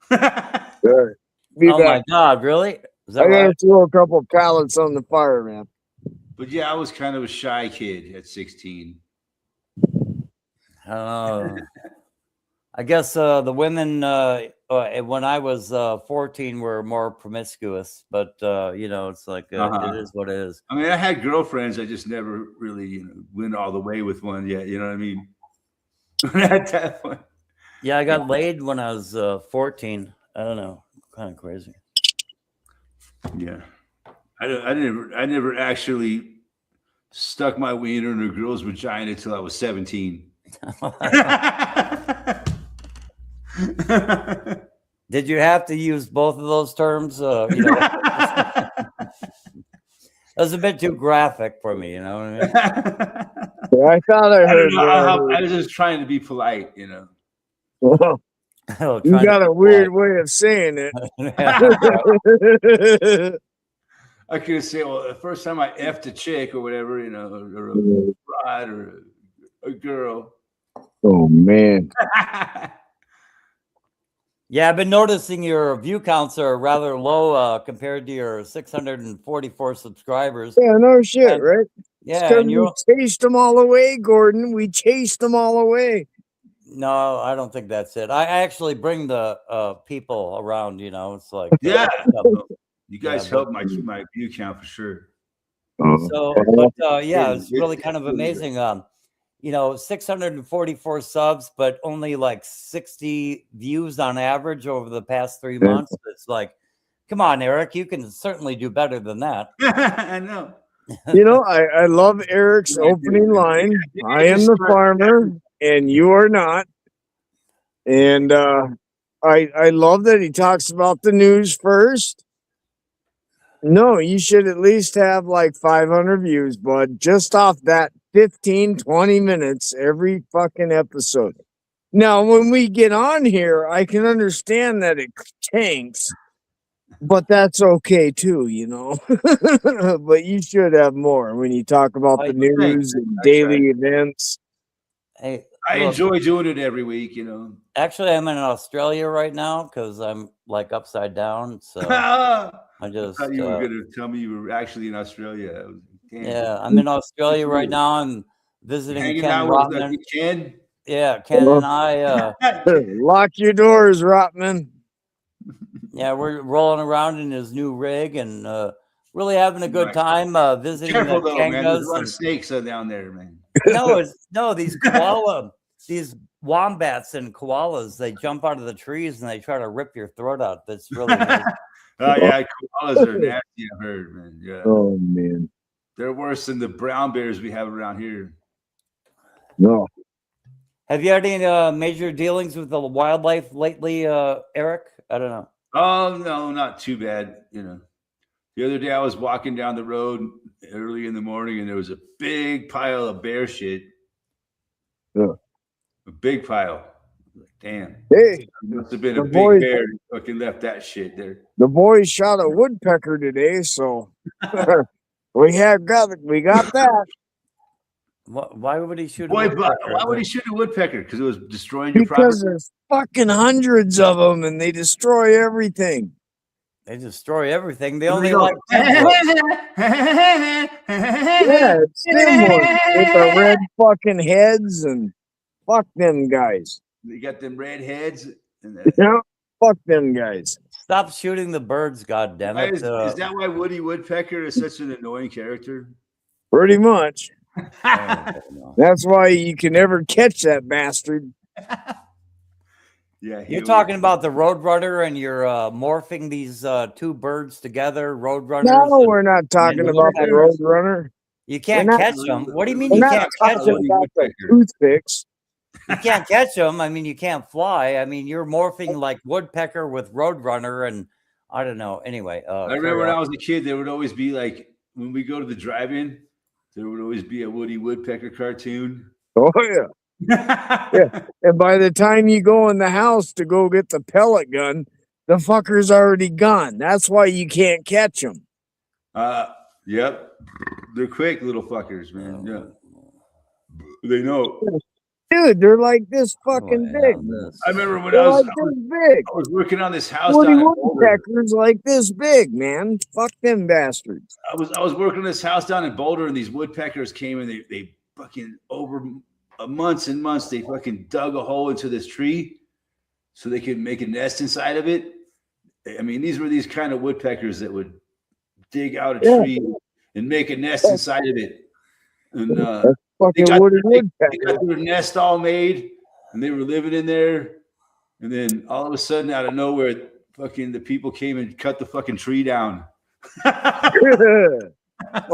Sure. Be Oh my back. god, really? Is that I gotta right? throw a couple pallets on the fire, man. But yeah, I was kind of a shy kid at 16. I don't know. I guess the women when I was 14 were more promiscuous, but you know, it's like Uh-huh. it is what it is. I mean, I had girlfriends. I just never really, went all the way with one yet. You know what I mean? At that point. Yeah, I got laid when I was 14. I don't know, kind of crazy. Yeah, I never actually stuck my wiener in a girl's vagina until I was 17. Did you have to use both of those terms? You know, that was a bit too graphic for me. You know what I mean? Yeah, I thought I heard. I was just trying to be polite, Well, Oh, you trying to got be a weird way of saying it. Yeah. I could say, well, the first time I effed a chick or whatever, or a bride or a girl. Oh man. Yeah, I've been noticing your view counts are rather low compared to your 644 subscribers. Yeah, no shit, And- right? Yeah, and We you're chased them all away, Gordon. We chased them all away. no, I don't think that's it. I actually bring the people around. You know, it's like Yeah, you guys Yeah, helped my view count for sure. So, but yeah, it's really kind of amazing. You know, 644 subs, but only like 60 views on average over the past 3 months. It's like, come on, Eric, you can certainly do better than that. I know. You know, I love Eric's opening line. I am the farmer, and you are not. And I love that he talks about the news first. No, you should at least have like 500 views, bud, just off that 15, 20 minutes every fucking episode. Now, when we get on here, I can understand that it tanks, but that's okay too, But you should have more when you talk about the news and daily events. Hey, I look, enjoy doing it every week, actually, I'm in Australia right now because I'm like upside down. So I just thought you were going to tell me you were actually in Australia. Damn. yeah, I'm in Australia right now. I'm visiting Hanging Ken out with Rotman. Ken. Yeah, Ken and I. Lock your doors, Rotman. Yeah, we're rolling around in his new rig and really having a good Right. time visiting Careful the though, man. There's a Kangas lot of snakes down there, man. No, these wombats and koalas, they jump out of the trees and they try to rip your throat out. That's really amazing. Oh yeah, koalas are nasty. I've heard, man. Yeah. Oh man, they're worse than the brown bears we have around here. No. Have you had any major dealings with the wildlife lately, Eric? I don't know. Oh no, not too bad. The other day I was walking down the road early in the morning and there was a big pile of bear shit. Yeah. A big pile. Damn. Hey, must have been a the big boys- bear who fucking left that shit there. The boys shot a woodpecker today, so we got that. Why would he shoot? Boy, why would he shoot a woodpecker? Because it was destroying your Because property. there's fucking hundreds of them, and they destroy everything. They destroy everything. They Where only they go? like templates. Yeah, it's them ones with the red fucking heads, and fuck them guys. They got them red heads. Yeah, fuck them guys. Stop shooting the birds, goddammit. Is that why Woody Woodpecker is such an annoying character? Pretty much. No. That's why you can never catch that bastard. Yeah, You're talking about the Roadrunner, and you're morphing these two birds together, Roadrunners. No, we're not talking about the Roadrunner. You can't We're not- catch them. What do you mean We're you not can't catch talking them? about the toothpicks. You can't catch them. I mean, you can't fly. I mean, you're morphing like woodpecker with roadrunner, and I don't know. Anyway, I remember when I was a kid, there would always be like when we go to the drive-in, there would always be a Woody Woodpecker cartoon. Oh yeah. Yeah. And by the time you go in the house to go get the pellet gun, the fucker's already gone. That's why you can't catch them. Yep. They're quick little fuckers, man. Yeah. They know. Dude, they're like this fucking big. I remember when They're I was like this big. I was working on this house Woody down in Boulder. Woodpeckers like this big, man. Fuck them bastards. I was working on this house down in Boulder, and these woodpeckers came and they fucking over months and months they fucking dug a hole into this tree so they could make a nest inside of it. I mean, these were these kind of woodpeckers that would dig out a tree and make a nest inside of it. And they got their nest all made, and they were living in there. And then all of a sudden, out of nowhere, fucking the people came and cut the fucking tree down.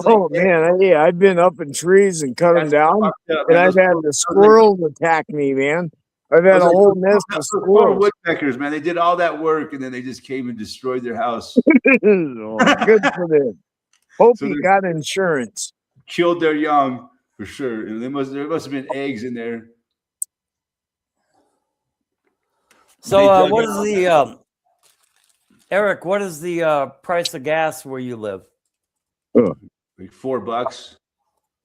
Oh man, yeah, I've been up in trees and cut them down, and I've had the squirrels attack me, man. I've had a whole nest of squirrels. Woodpeckers, man. They did all that work, and then they just came and destroyed their house. Oh, good for them. Hope he got insurance. Killed their young for sure, and there must have been eggs in there. So, what is the Eric? What is the price of gas where you live? Like $4.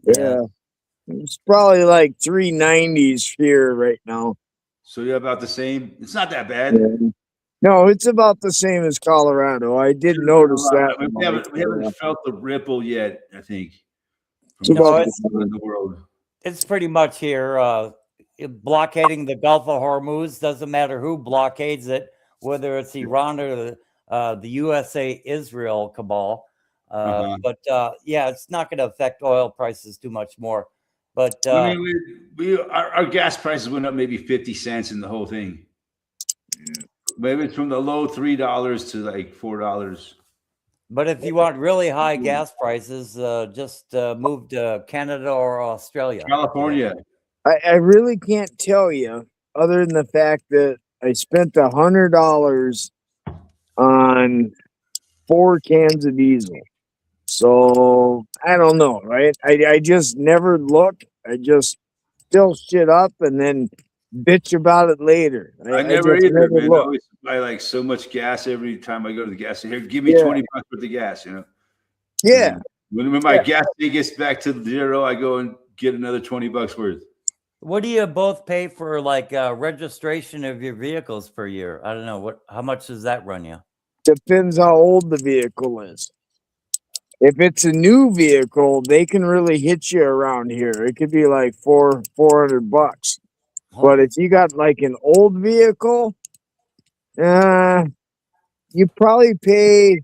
Yeah, it's probably like $3.90s here right now. So you're about the same. It's not that bad. Yeah. No, it's about the same as Colorado. I did notice that. We haven't felt the ripple yet, I think. From the world. It's pretty much here. Blockading the Gulf of Hormuz, doesn't matter who blockades it, whether it's Iran or the USA-Israel cabal. But yeah, it's not going to affect oil prices too much more. But I mean, our gas prices went up maybe 50 cents in the whole thing. Maybe it's from the low $3 to like $4. But if you want really high gas prices, just move to Canada or Australia. California. I really can't tell you, other than the fact that I spent $100 on 4 cans of diesel. So I don't know, right? I just never look. I just fill shit up and then bitch about it later. I never either, man. I always buy like so much gas every time I go to the gas station. Here, give me $20 worth of gas, you know? Yeah. When my gas fee gets back to 0, I go and get another $20 worth. What do you both pay for, like registration of your vehicles per year? I don't know. How much does that run you? Depends how old the vehicle is. If it's a new vehicle, they can really hit you around here. It could be like $400. But if you got like an old vehicle, you probably pay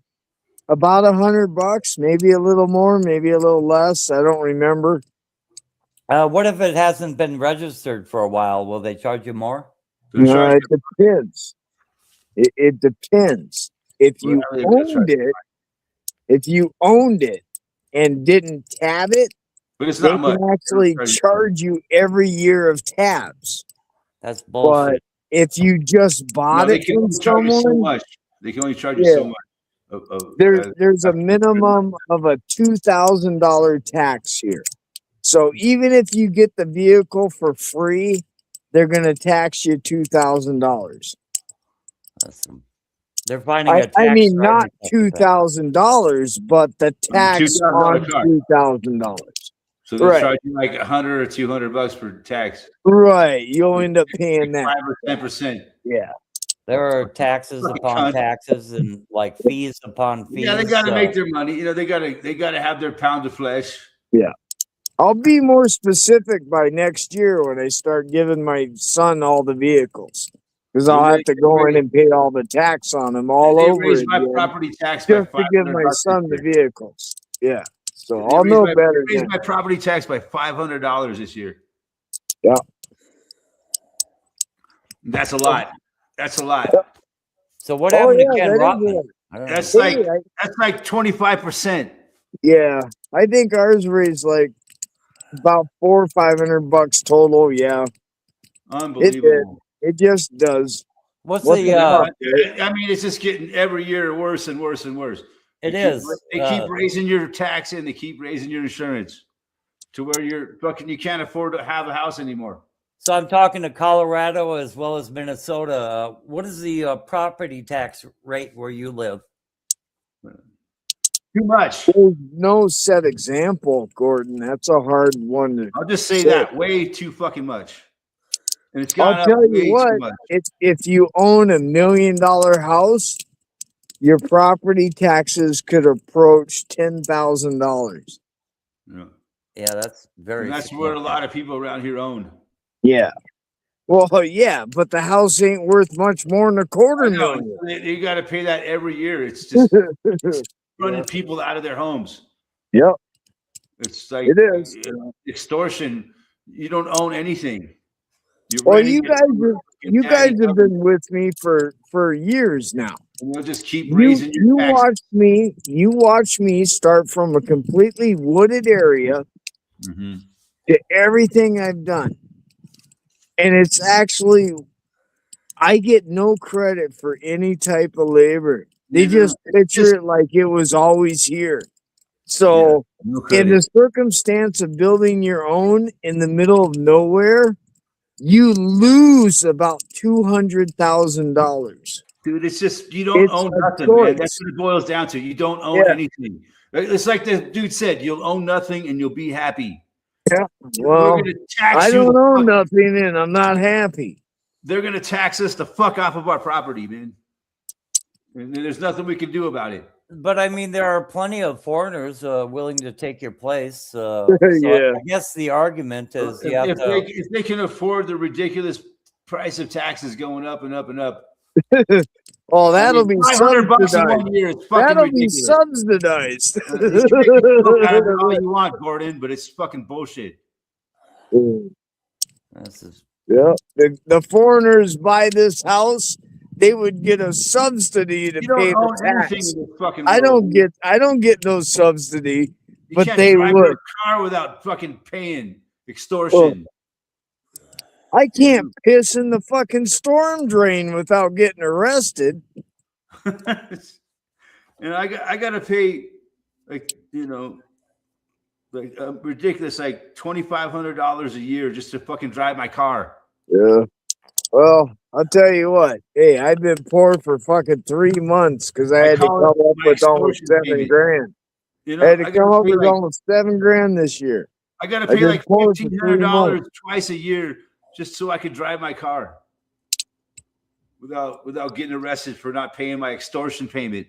about $100, maybe a little more, maybe a little less. I don't remember. What if it hasn't been registered for a while? Will they charge you more? No, it depends. It depends. If you owned it and didn't tab it, but it's they not much. Can actually charge you every year of tabs. That's bullshit. But if you just bought it from someone, they can only charge you so much. There's a minimum of a $2,000 tax here. So even if you get the vehicle for free, they're going to tax you $2,000. They're finding a tax. I mean, not $2,000, but the tax on $2,000. So they charge you like $100 or $200 for tax. Right, you'll end up paying that 5 or 10%. Yeah. There are taxes upon taxes and like fees upon fees. Yeah, they got to make their money. You know, they got to have their pound of flesh. Yeah. I'll be more specific by next year when I start giving my son all the vehicles, because I'll have to go in and pay all the tax on them all over again. My property tax just to give my son the vehicles. Yeah, so I'll know better. Raised my property tax by $500 this year. Yeah, that's a lot. That's a lot. So what happened to Ken Rotman? That's like 25%. Yeah, I think ours raised like about $400 or $500 total. Yeah. Unbelievable. It just does. What's What the? the fuck? I mean, it's just getting every year worse and worse and worse. It is. They keep raising your tax and they keep raising your insurance to where you can't afford to have a house anymore. So I'm talking to Colorado as well as Minnesota. What is the property tax rate where you live? Too much. There's no set example, Gordon. That's a hard one to I'll just say that way too fucking much. And it's gone I'll up tell way you what, too much. if you own $1 million house, your property taxes could approach $10,000. Yeah, that's very. And that's what a lot of people around here own. Yeah. Well, yeah, but the house ain't worth much more than $250,000. You got to pay that every year. It's just running people out of their homes. Yep. It's like it is extortion. You don't own anything. Well, you guys have been with me for years now. And they'll just keep raising your taxes. You watch me start from a completely wooded area to everything I've done. And it's actually, I get no credit for any type of labor. They just picture it like it was always here. So in the circumstance of building your own in the middle of nowhere, you lose about $200,000. Dude, it's just, you don't own nothing, man. That's what it boils down to. You don't own anything. It's like the dude said, you'll own nothing and you'll be happy. Yeah. Well, I don't own nothing and I'm not happy. They're going to tax us the fuck off of our property, man. And there's nothing we can do about it. But I mean, there are plenty of foreigners willing to take your place. So yeah. I guess the argument is if they can afford the ridiculous price of taxes going up and up and up. Oh, that'll be subsidized. In 1 year, it's fucking that'll ridiculous. Be subsidized. You can make all you want, Gordon, but it's fucking bullshit. Yeah, the foreigners buy this house. They would get a subsidy to pay the tax. I don't get no subsidy, but they would. A car without fucking paying extortion. I can't piss in the fucking storm drain without getting arrested. And I got to pay ridiculous $2,500 a year just to fucking drive my car. Yeah. Well, I'll tell you what. Hey, I've been poor for fucking 3 months because I had to come up with almost $7,000. I had to come up with almost $7,000 this year. I got to pay like $1,500 twice a year just so I could drive my car without getting arrested for not paying my extortion payment.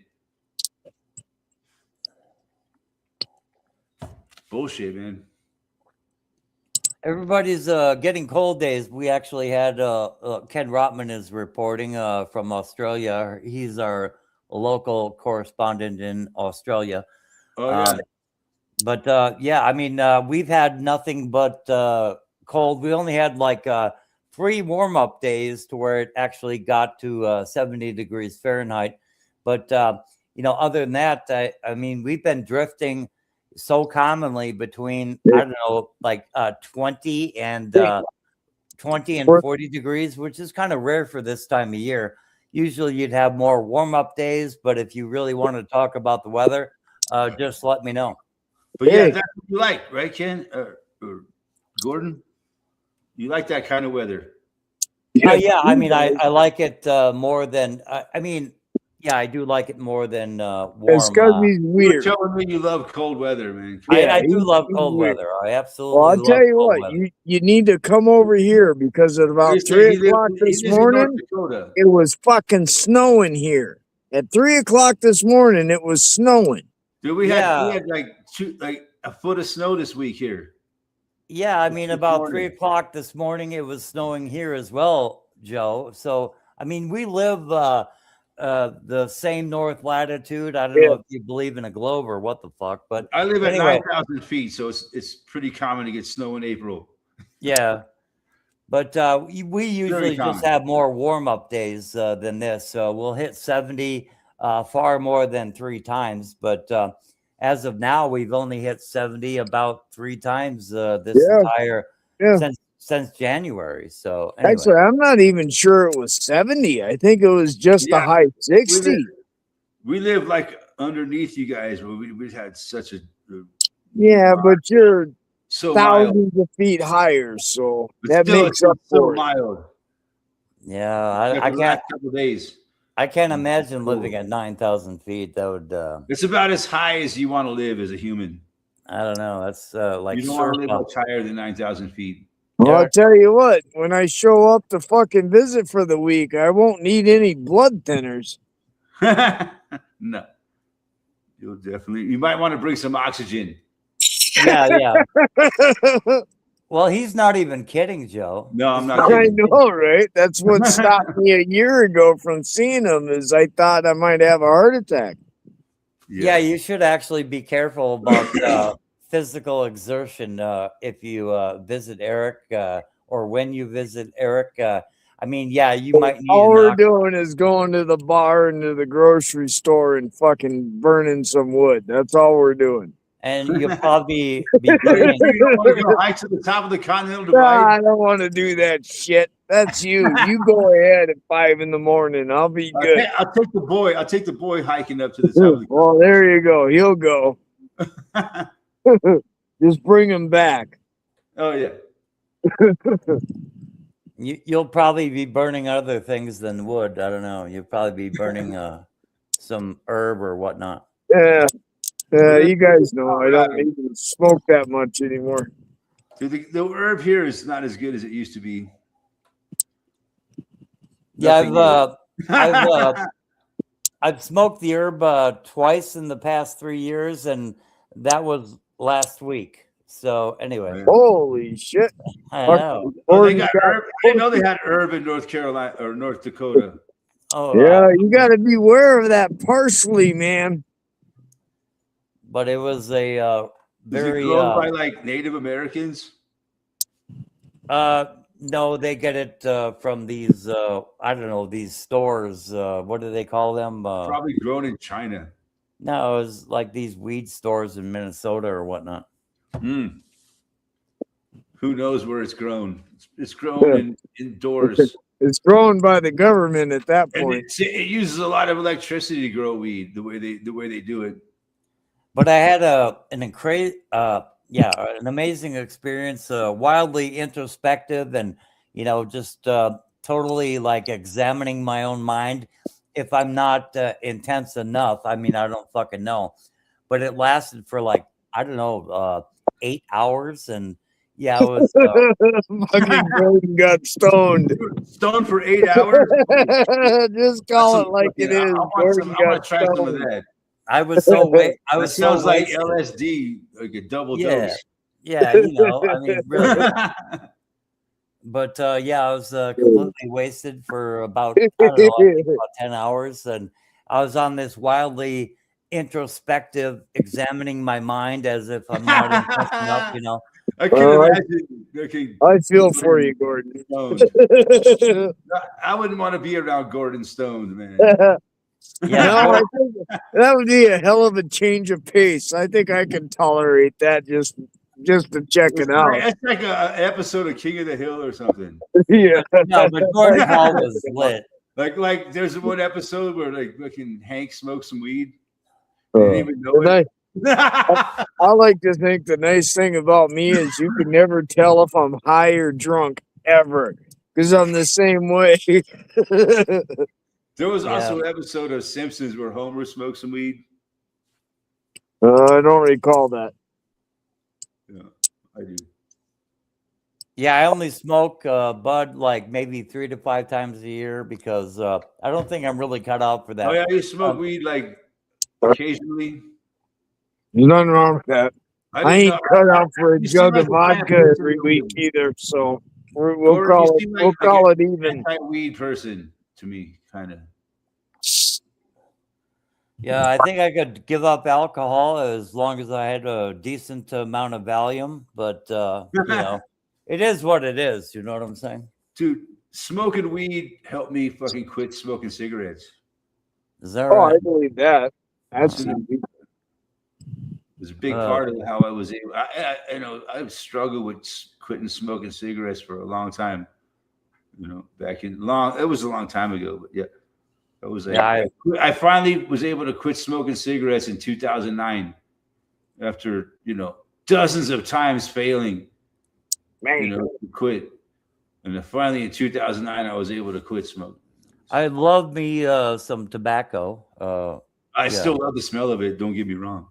Bullshit, man. Everybody's getting cold days. We actually had Ken Rotman is reporting from Australia. He's our local correspondent in Australia. Oh, yeah. But yeah, I mean, we've had nothing but cold. We only had like 3 warm-up days to where it actually got to 70 degrees Fahrenheit. But, other than that, I mean, we've been drifting so commonly between, I don't know, like 20 and 40 degrees, which is kind of rare for this time of year. Usually you'd have more warm-up days, but if you really want to talk about the weather, just let me know. But yeah, that's what you like, right, Ken? Or Gordon? You like that kind of weather? Yeah, I mean, I like it more than, yeah, I do like it more than warm. It's because he's weird. You're telling me you love cold weather, man. I do love cold weather. I absolutely Well, I'll tell you what, you need to come over here because at about 3 o'clock this morning, it was fucking snowing here. At 3 o'clock this morning, it was snowing. Dude, we had like a foot of snow this week here. Yeah, I mean, about 3 o'clock this morning, it was snowing here as well, Joe. So, I mean, we live the same north latitude. I don't know if you believe in a globe or what the fuck, but I live at 9,000 feet, so it's pretty common to get snow in April. Yeah, but we usually just have more warm-up days than this. So we'll hit 70 far more than 3 times, but as of now, we've only hit 70 about 3 times this entire since January. So anyway. Actually, I'm not even sure it was 70. I think it was just a high 60. We live like underneath you guys, but we had such a yeah, but you're so thousands mild. of feet higher, so But that still, makes it's up so for it. mild. Yeah, I The can't. last couple of days. I can't imagine living at 9,000 feet. That would. It's about as high as you want to live as a human. I don't know. That's like You don't want to live much higher than 9,000 feet. Well, I'll tell you what, when I show up to fucking visit for the week, I won't need any blood thinners. No. You'll definitely, you might want to bring some oxygen. Yeah. Well, he's not even kidding, Joe. No, I'm not I kidding. know, right? That's what stopped me a year ago from seeing him is I thought I might have a heart attack. Yeah, you should actually be careful about physical exertion if you visit Eric or when you visit Eric. I mean, yeah, you might need. All we're doing is going to the bar and to the grocery store and fucking burning some wood. That's all we're doing. And you'll probably be burning. You don't want to go hike to the top of the Continental Divide? Nah, I don't want to do that shit. That's you. You go ahead at 5 in the morning. I'll be good. I'll take the boy. I'll take the boy hiking up to the top of the. Well, there you go. He'll go. Just bring him back. Oh yeah. You'll probably be burning other things than wood. I don't know. You'll probably be burning some herb or whatnot. Yeah. You guys know I don't even smoke that much anymore. Dude, the herb here is not as good as it used to be. Yeah, I've smoked the herb twice in the past 3 years, and that was last week. So anyway, holy shit! I know. Oh, they got herb. I didn't know they had herb in North Carolina or North Dakota. Oh yeah, you got to beware of that parsley, man. But it was a very is it grown by like Native Americans. No, they get it from these I don't know, these stores. What do they call them? Probably grown in China. No, it was like these weed stores in Minnesota or whatnot. Who knows where it's grown? It's grown indoors. It's grown by the government at that point. It uses a lot of electricity to grow weed. The way they do it. But I had an amazing experience, wildly introspective, and just totally like examining my own mind. If I'm not intense enough, I mean, I don't fucking know. But it lasted for like, I don't know, 8 hours, and yeah, it was. Fucking Gordon got stoned. Stoned for 8 hours. Just call it like it is. I want to try some of that. I was so I was so like LSD, like a double dose. Yeah, I mean, really. But I was completely wasted for about, I don't know, about 10 hours, and I was on this wildly introspective, examining my mind as if I'm not intense enough, I can imagine. I feel for you, Gordon. I wouldn't want to be around Gordon Stones, man. Yeah, no, I think that would be a hell of a change of pace. I think I can tolerate that just to check it out. It's like an episode of King of the Hill or something. Yeah. No, but Gordon Hall was lit. Like there's one episode where like fucking Hank smoked some weed. Didn't even know it. I like to think the nice thing about me is you can never tell if I'm high or drunk ever, because I'm the same way. There was also an episode of Simpsons where Homer smoked some weed. I don't recall that. Yeah, I do. Yeah, I only smoke bud like maybe 3 to 5 times a year because I don't think I'm really cut out for that. Oh yeah, you smoke weed like occasionally. There's nothing wrong with that. I ain't cut out for a jug of vodka every week either, so we'll call it even. Weed person to me, kind of. Yeah, I think I could give up alcohol as long as I had a decent amount of Valium, but it is what it is. You know what I'm saying? Dude, smoking weed helped me fucking quit smoking cigarettes. Is that right? I believe that. That's easy. was a big part of how I was able. I've struggled with quitting smoking cigarettes for a long time. It was a long time ago, but yeah, it was like I finally was able to quit smoking cigarettes in 2009 after dozens of times failing, to quit, and then finally in 2009 I was able to quit smoking. I love me some tobacco. I still love the smell of it. Don't get me wrong.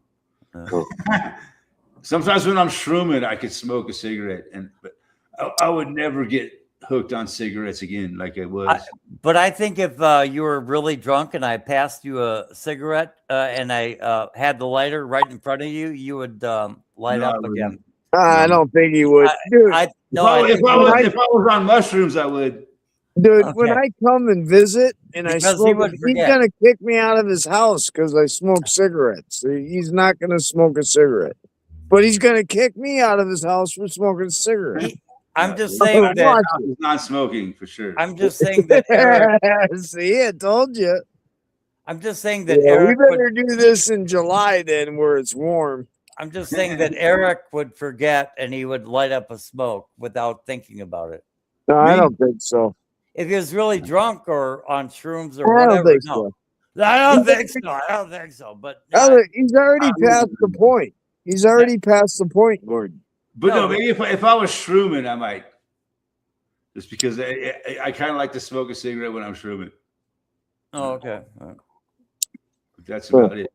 Sometimes when I'm shrooming, I could smoke a cigarette, but I would never get hooked on cigarettes again like I was. But I think if you were really drunk and I passed you a cigarette and I had the lighter right in front of you, you would light up again. I don't think you would. Dude, if I was on mushrooms, I would. Dude, when I come and visit and I smoke, he's going to kick me out of his house because I smoke cigarettes. He's not going to smoke a cigarette. But he's going to kick me out of his house for smoking a cigarette. I'm just saying that he's not smoking for sure. I'm just saying that Eric, see, I told you. I'm just saying that Eric we better do this in July then where it's warm. I'm just saying that Eric would forget and he would light up a smoke without thinking about it. No, I don't think so. If he was really drunk or on shrooms or whatever, I don't think so. But he's already past the point. He's already past the point, Gordon. But maybe if I was shrooming, I might. Just because I kind of like to smoke a cigarette when I'm shrooming. Oh, okay. But that's about it.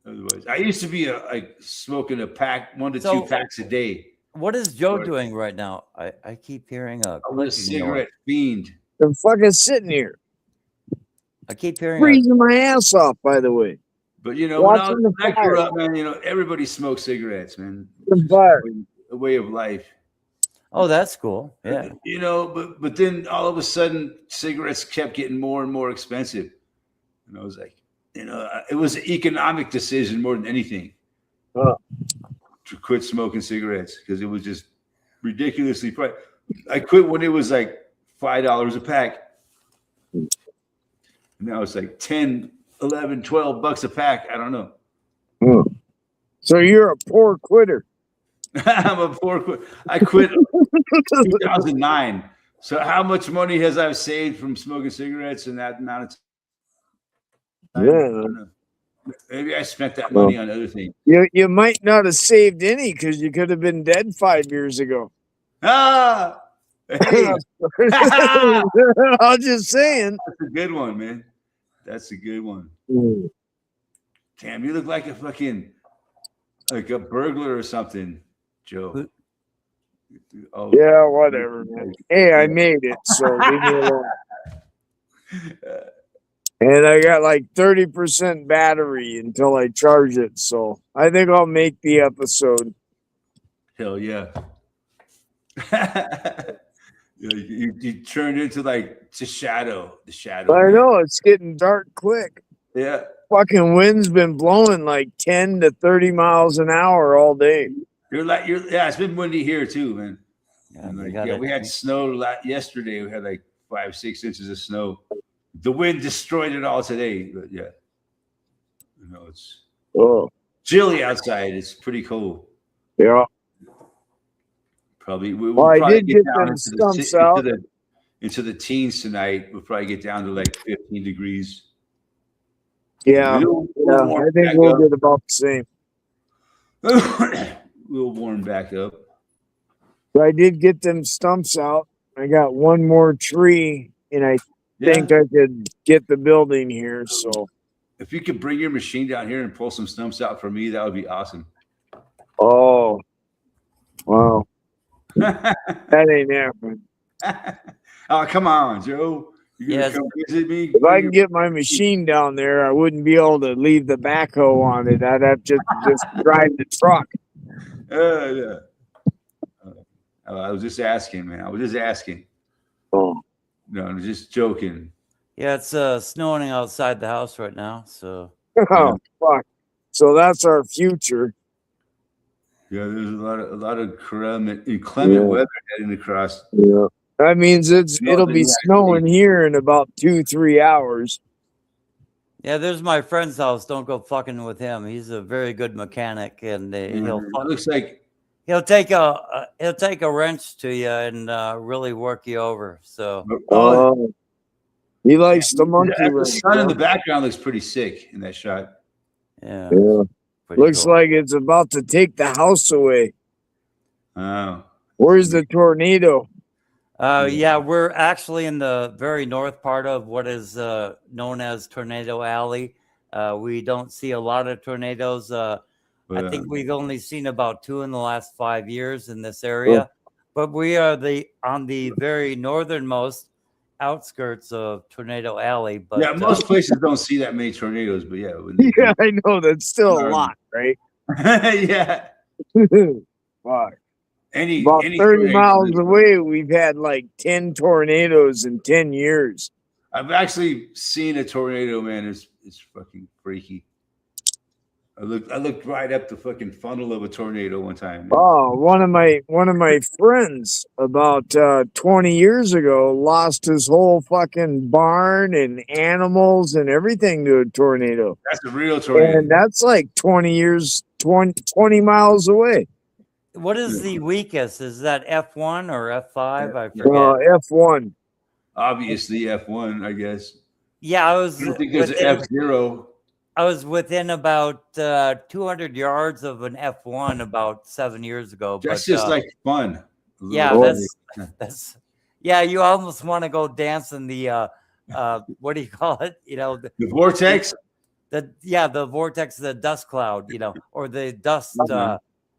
Otherwise, I used to be smoking a pack, 1 to 2 packs a day. What is Joe doing right now? I keep hearing a cigarette fiend. I'm fucking sitting here. I keep hearing freezing my ass off, by the way. But when I grew up, man, everybody smoked cigarettes, man. A way of life. Oh, that's cool. Yeah. But then all of a sudden cigarettes kept getting more and more expensive. And I was like, it was an economic decision more than anything to quit smoking cigarettes because it was just ridiculously priced. I quit when it was like $5 a pack. Now it's like 10, 11, 12 bucks a pack. I don't know. So you're a poor quitter. I'm a poor quitter. I quit 2009. So how much money has I saved from smoking cigarettes in that amount of time? I don't know. Maybe I spent that money on other things. You might not have saved any because you could have been dead 5 years ago. Hey. I'm just saying. That's a good one, man. That's a good one. Damn, you look like a burglar or something, Joe. Oh, yeah, whatever, man. Hey, I made it, so leave me alone. And I got like 30% battery until I charge it, so I think I'll make the episode. Hell yeah. You turned into like the shadow. I know, it's getting dark quick. Yeah. Fucking wind's been blowing like 10 to 30 miles an hour all day. It's been windy here too, man. We had snow yesterday. We had like 5-6 inches of snow. The wind destroyed it all today, but yeah. It's chilly outside. It's pretty cold. Yeah. Probably I did get them stumps out into the teens tonight. We'll probably get down to like 15 degrees. Yeah, I think we'll get about the same. We'll warm back up. But I did get them stumps out. I got one more tree, and I think I could get the building here. So, if you could bring your machine down here and pull some stumps out for me, that would be awesome. Oh, wow. That ain't happening. Oh, come on, Joe. You're gonna come visit me? If I can get my machine down there, I wouldn't be able to leave the backhoe on it. I'd have to just drive the truck. Yeah. I was just asking, man. I was just asking. Oh. No, I'm just joking. Yeah, it's snowing outside the house right now. So. Oh, fuck. So that's our future. Yeah, there's a lot of inclement weather heading across. Yeah. That means it'll be snowing here in about 2-3 hours. Yeah, there's my friend's house. Don't go fucking with him. He's a very good mechanic, and he'll It looks like he'll take a wrench to you and really work you over. So Oh, he likes the monkey the wrench. sun in the background looks pretty sick in that shot. yeah, Yeah. pretty Looks cool. like it's about to take the house away. Oh, Where's the tornado? Yeah, we're actually in the very north part of what is known as Tornado Alley. We don't see a lot of tornadoes. I think we've only seen about 2 in the last 5 years in this area, but we are on the very northernmost outskirts of Tornado Alley. But yeah, most places don't see that many tornadoes, but yeah, Yeah, I know. That's still a lot, right? yeah. Fuck. About 30 tornado miles is- away, we've had like 10 tornadoes in 10 years. I've actually seen a tornado, man. It's fucking freaky. I looked right up the fucking funnel of a tornado one time. Man. Oh, one of my friends about 20 years ago lost his whole fucking barn and animals and everything to a tornado. That's a real tornado. And that's like 20 miles away. what is the weakest? Is that F1 or F5? I forget. F1. Obviously, F1, I guess. Yeah, I was. I don't think there's an F0. I was within about 200 yards of an F1 about 7 years ago. That's but, just like fun. Yeah, that's yeah. You almost want to go dance in the what do you call it? You know, the vortex. The vortex, the dust cloud. You know, or the dust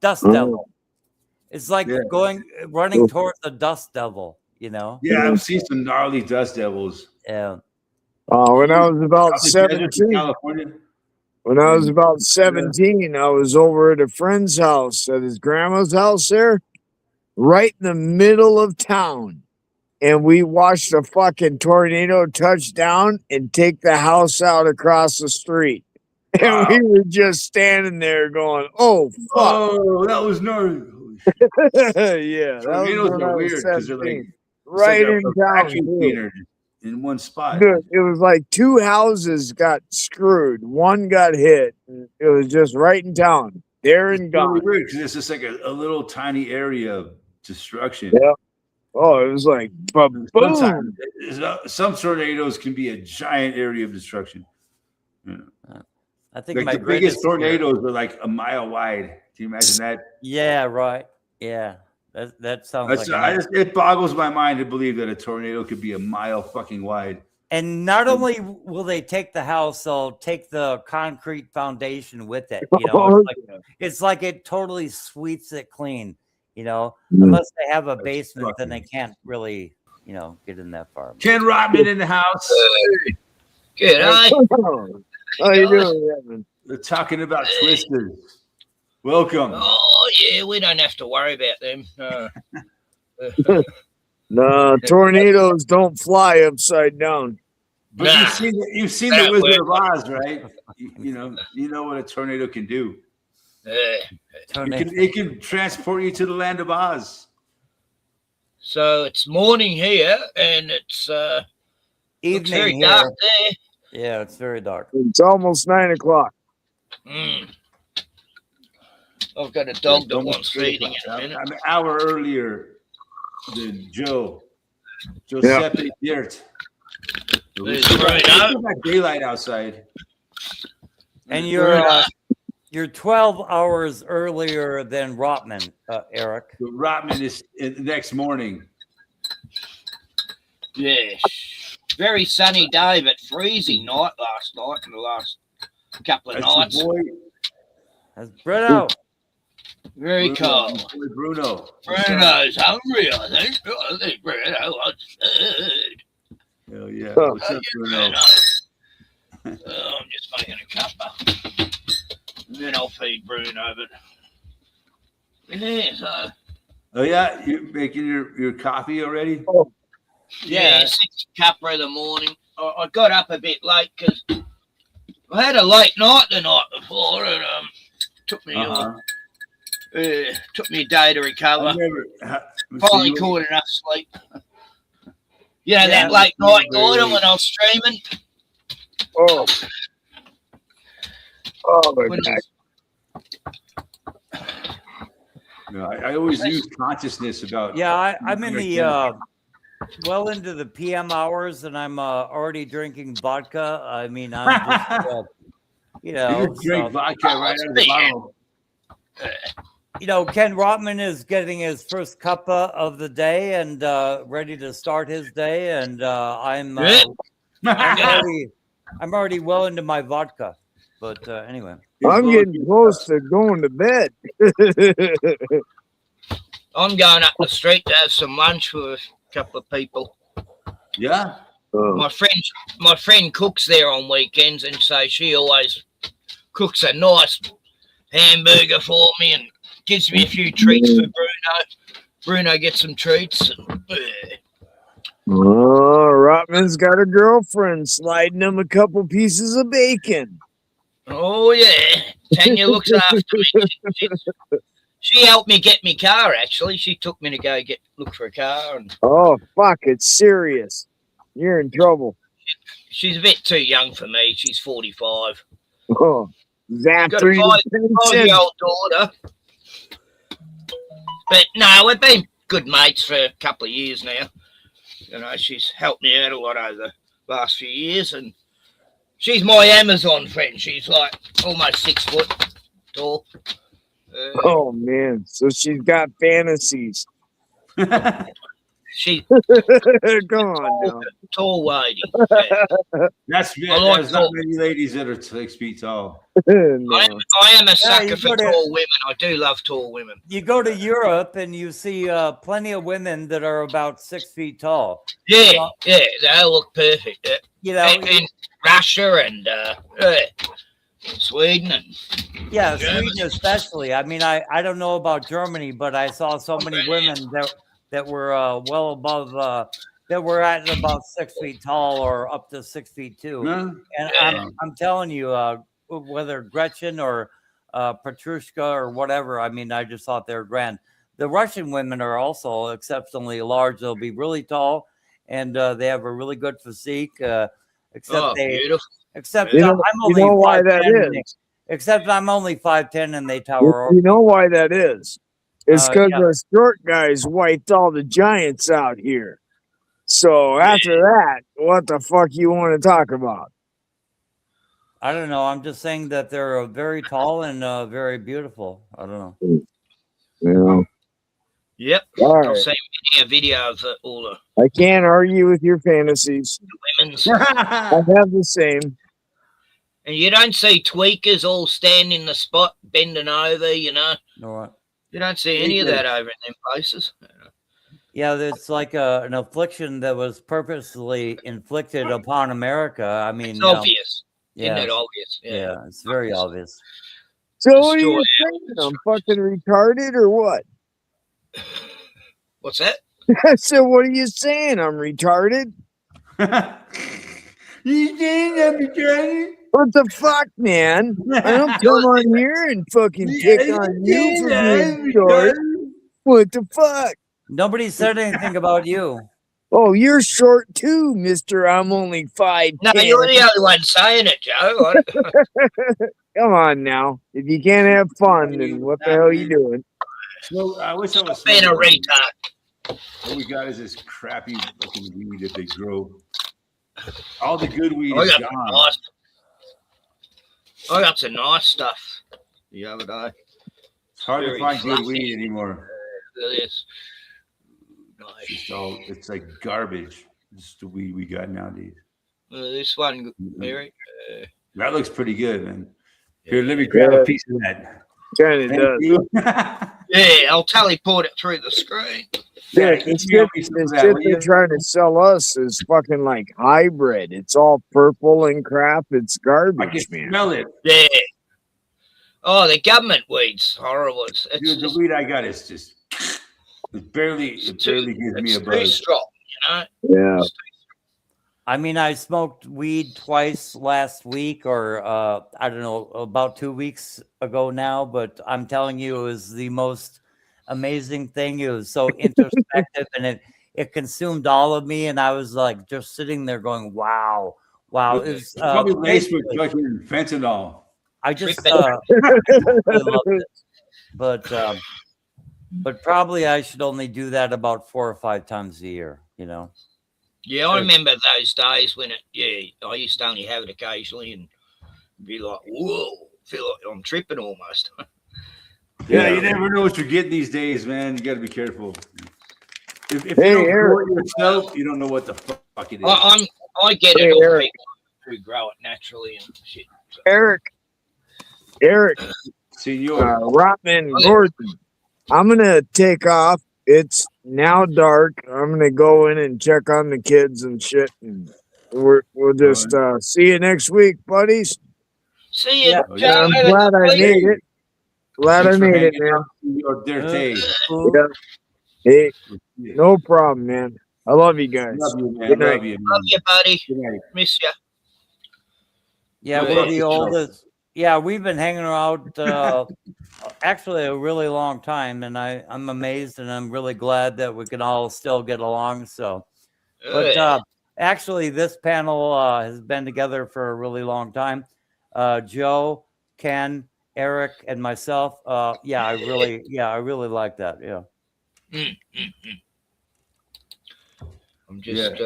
dust Mhm. devil. It's like running towards the dust devil. You know. Yeah, I've seen some gnarly dust devils. Yeah. When I was about 17, California. when I was about 17, I was over at a friend's house, at his grandma's house there, right in the middle of town. And we watched a fucking tornado touch down and take the house out across the street. And we were just standing there going, oh, fuck. Oh, that was gnarly. Yeah. Tornadoes are weird because they're like right like in town. vacuum cleaner in one spot. Dude, it was like 2 houses got screwed. One got hit. And it was just right in town. There and gone. Really weird because it's just like a little tiny area of destruction. Yeah. Oh, it was like boom. Some tornadoes can be a giant area of destruction. Yeah. I think Like my the biggest tornadoes are like a mile wide. Can you imagine that? Yeah, right. Yeah, that sounds like. It boggles my mind to believe that a tornado could be a mile fucking wide. And not only will they take the house, they'll take the concrete foundation with it. You know, it's like it totally sweeps it clean. You know, unless they have a basement, then they can't really, get in that far. Ken Rodman in the house. Good. How you doing, Evan? They're talking about twisters. Welcome. Oh yeah, we don't have to worry about them. No, tornadoes don't fly upside down. But you've seen the Wizard of Oz, right? You know what a tornado can do. It can transport you to the land of Oz. So it's morning here, and it's evening very here. dark there. Yeah, it's very dark. It's almost 9 o'clock. I've got a dog that wants feeding in a minute. I'm an hour earlier than Giuseppe Dirt. There's It's Bruno. got daylight outside. And you're 12 hours earlier than Rotman, Eric. The Rotman is the next morning. Yes. Very sunny day, but freezing night last night and the last couple of nights. Your boy, That's Bruno. Very cold. Boy Bruno. Bruno's hungry, I think. I think Bruno wants food. Hell yeah. Oh, What's up, Bruno? I'm just making a cuppa. And then I'll feed Bruno, but yeah, so Oh yeah, you making your coffee already? yeah, 6 cuppa in the morning. I got up a bit late because I had a late night the night before, and took me took me a day to recover. Finally caught enough sleep. That late night, Gordon, when I was streaming. Oh, Oh my when God. No, I always use consciousness about. Yeah, I'm in the identity. well into the PM hours, and I'm already drinking vodka. I mean, I'm just you You know, just drink so, vodka right out of the bottle. you know, Ken Rotman is getting his first cuppa of the day and ready to start his day, and I'm already well into my vodka. But anyway, I'm getting close to going to bed. I'm going up the street to have some lunch with a couple of people. Yeah. Oh. My friend cooks there on weekends, and so she always cooks a nice hamburger for me and gives me a few treats for Bruno. Bruno gets some treats. Oh, Rotman's got a girlfriend sliding him a couple pieces of bacon. Oh yeah, Tanya looks after me. She helped me get my car. Actually, she took me to go look for a car, and Oh, fuck, it's serious. You're in trouble. she's a bit too young for me. She's 45. Oh, Got after a you 5-year-old daughter. But no, we've been good mates for a couple of years now. You know, she's helped me out a lot over the last few years, and she's my Amazon friend. She's like almost 6 foot tall. Oh man, so she's got fantasies. She Come on now. tall lady. There's not many ladies that are 6 feet tall. No. I am a sucker you for go to- tall women. I do love tall women. you go to Europe and you see plenty of women that are about 6 feet tall. Yeah, Well- yeah, they all look perfect. Yeah. You know, And Russia and Sweden and yeah, Germany. Sweden especially. I mean, I don't know about Germany, but I saw so many women that were well above that were at about 6 feet tall or up to 6 feet too. Huh? And Yeah. I'm telling you, whether Gretchen or Petrushka or whatever, I mean, I just thought they were grand. The Russian women are also exceptionally large. They'll be really tall, and they have a really good physique. Except beautiful. except You know- I'm only you know why 5'10", that and they- is? except I'm only 5'10" and they tower over. You know why that is? It's because yeah. the short guys wiped all the giants out here. So after that, what the fuck you want to talk about? I don't know. I'm just saying that they're very tall and very beautiful. I don't know. Yeah. Yep. All I'll right. send you a video of all the I can't argue with your fantasies. women's. I have the same. And you don't see tweakers all standing in the spot, bending over, you know. Know what? You don't see any of that over in them places. Yeah, it's like an affliction that was purposely inflicted upon America. I mean, It's obvious. yeah, Isn't it obvious? yeah, it's very obvious. So what are you Destroy saying? I'm fucking retarded or what? What's that? I said, what are you saying? I'm retarded? You think I'm retarded? What the fuck, man? I don't come on here and fucking pick on you for being short. What the fuck? Nobody said anything about you. Oh, you're short too, mister. I'm only 5'10". No, you're the only one saying it, Joe. Come on now. If you can't have fun, then what the hell are you doing? So I wish I was Being a smoking. retard. All we got is this crappy fucking weed that they grow. All the good weed I is got, gone. nice, I got some nice stuff the other day. It's hard to very find good fluffy. weed anymore. Look at this. It's Nice. it's like garbage. It's the weed we got nowadays. This one, Eric. That looks pretty good, man. Here, let me grab a piece of that. Kind of Thank does. you. Yeah, I'll teleport it through the screen. Yeah, Yeah, this email shit, me some of this that, shit will they're you? trying to sell us is fucking like hybrid. It's all purple and crap. It's I can garbage, man. smell it. Yeah. Oh, the government weeds. Horrible. It's Dude, the just weed I got is just it barely gives me a too buzz. strong, you know? Yeah. I mean, I smoked weed twice last week, or I don't know, about 2 weeks ago now. But I'm telling you, it was the most amazing thing. It was so introspective, and it consumed all of me. And I was like, just sitting there going, "Wow, wow!" It was It's probably laced with basically- fucking fentanyl. I just Tripping. really loved it. But probably I should only do that about 4 or 5 times a year, you know. Yeah, I remember those days when I used to only have it occasionally and be like, whoa, feel like I'm tripping almost. Yeah, you never know what you're getting these days, man. You got to be careful. If you Hey, don't grow Eric. it yourself, you don't know what the fuck it is. I get Hey, it off Eric. people who grow it naturally and shit. So. Eric, Senor. Rotman Gordon, I'm gonna take off. It's now dark. I'm gonna go in and check on the kids and shit, and we'll just see you next week, buddies. See you, Yeah. Joe. I'm Have a glad good I week. made it. Glad Thanks I for made it, hanging man. out. Senor Dirte. Yeah. Hey, no problem, man. I love you guys. Love you, man. Good night. Love you, man. Love you, buddy. Good night. Miss you. Yeah, Good we're luck the with you. oldest. Yeah, we've been hanging out actually a really long time, and I'm amazed and I'm really glad that we can all still get along. So, but actually, this panel has been together for a really long time. Joe, Ken, Eric, and myself. I really like that. Yeah. I'm just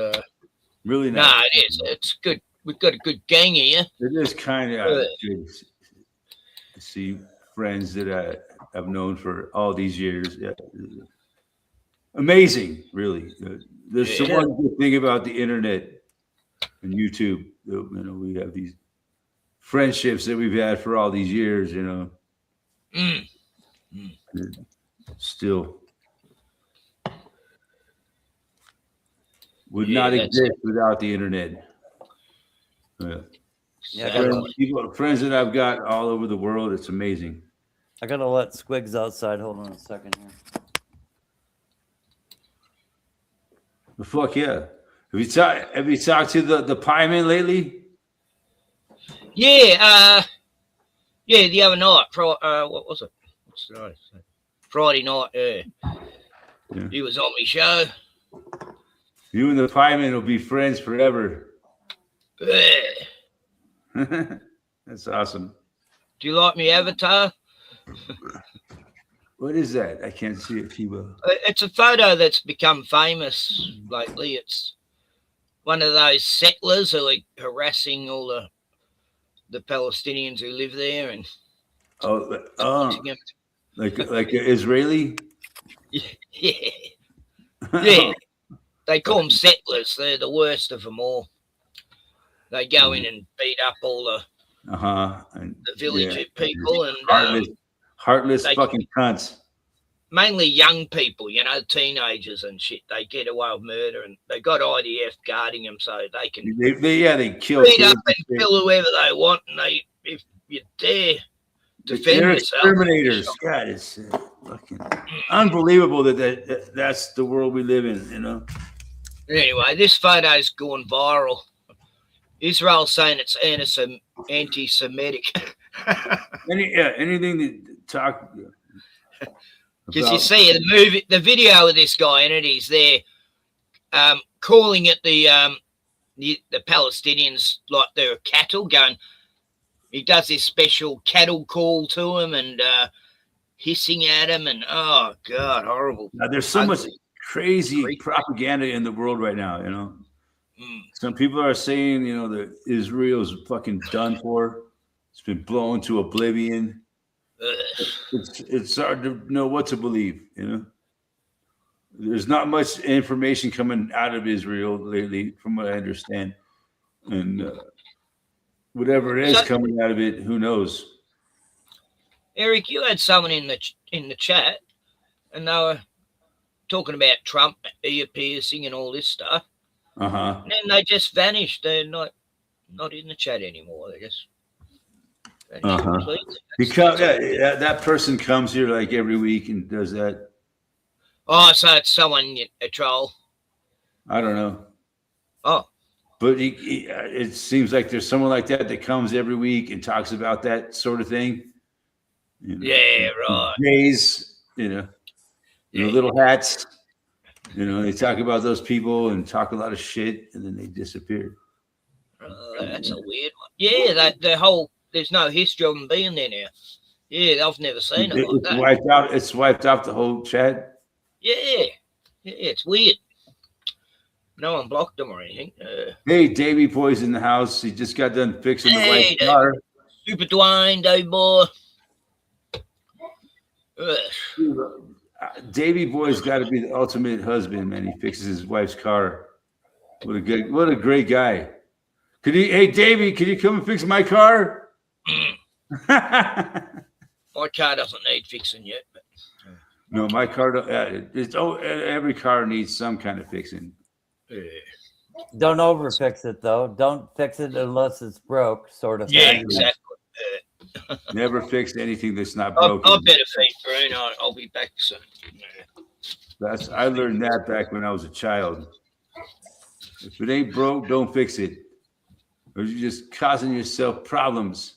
really nice. Nah, it is. It's good. We've got a good gang here. It is kind of good to see friends that I've known for all these years. Yeah. Amazing, really. There's the one good thing about the internet and YouTube. You know, we have these friendships that we've had for all these years. You know, still would not exist without the internet. Friends that I've got all over the world. It's amazing. I gotta let Squigs outside. Hold on a second here. The fuck yeah! Have you talked to the pie man lately? Yeah, the other night. What was it? What's the night? Friday night. Yeah. He was on my show. You and the pie man will be friends forever. That's awesome. Do you like me avatar? What is that? I can't see it, Kiba. It's a photo that's become famous lately. It's one of those settlers who are harassing all the Palestinians who live there and like an Israeli. Yeah. Yeah. They call them settlers. They're the worst of them all. They go in and beat up all the village people and heartless fucking cunts. Mainly young people, you know, teenagers and shit. They get away with murder, and they got IDF guarding them so they can they kill beat up and kill whoever they want, and if you dare defend yourself. Exterminators. God, it's fucking unbelievable that's the world we live in, you know. Anyway, this photo's gone viral. Israel's saying it's anti-Semitic. Anything to talk. Because you see the video of this guy in it, he's there calling it the Palestinians like they're cattle, going. He does this special cattle call to them and hissing at them, and oh god, horrible. Now, there's so much crazy propaganda in the world right now, you know. Some people are saying, you know, that Israel's fucking done for. It's been blown to oblivion. It's hard to know what to believe, you know. There's not much information coming out of Israel lately, from what I understand, and whatever it is coming out of it, who knows? Eric, you had someone in the chat, and they were talking about Trump ear piercing and all this stuff. And then they just vanished. They're not in the chat anymore. They just because that person comes here like every week and does that. Oh, so it's someone, a troll. I don't know. Oh, but it seems like there's someone like that comes every week and talks about that sort of thing. You know, yeah, right. Gays, you know, little hats. You know, they talk about those people and talk a lot of shit, and then they disappear. That's a weird one. Yeah, the whole there's no history of them being there now. Yeah, I've never seen it like It's that. wiped out. It's wiped out the whole chat. Yeah, it's weird. No one blocked them or anything. Hey, Davey Boy's in the house. He just got done fixing the Hey, wife's car. Super Dwayne, Davey boy. Davey Boy's got to be the ultimate husband, man. He fixes his wife's car. What a great guy. Hey, Davey, could you come and fix my car? My car doesn't need fixing yet. But no, my car. Every car needs some kind of fixing. Don't overfix it though. Don't fix it unless it's broke, sort of thing. Yeah, exactly. Never fix anything that's not I broken. better feed Breen. I'll be back soon. I learned that back when I was a child. If it ain't broke, don't fix it, or you're just causing yourself problems.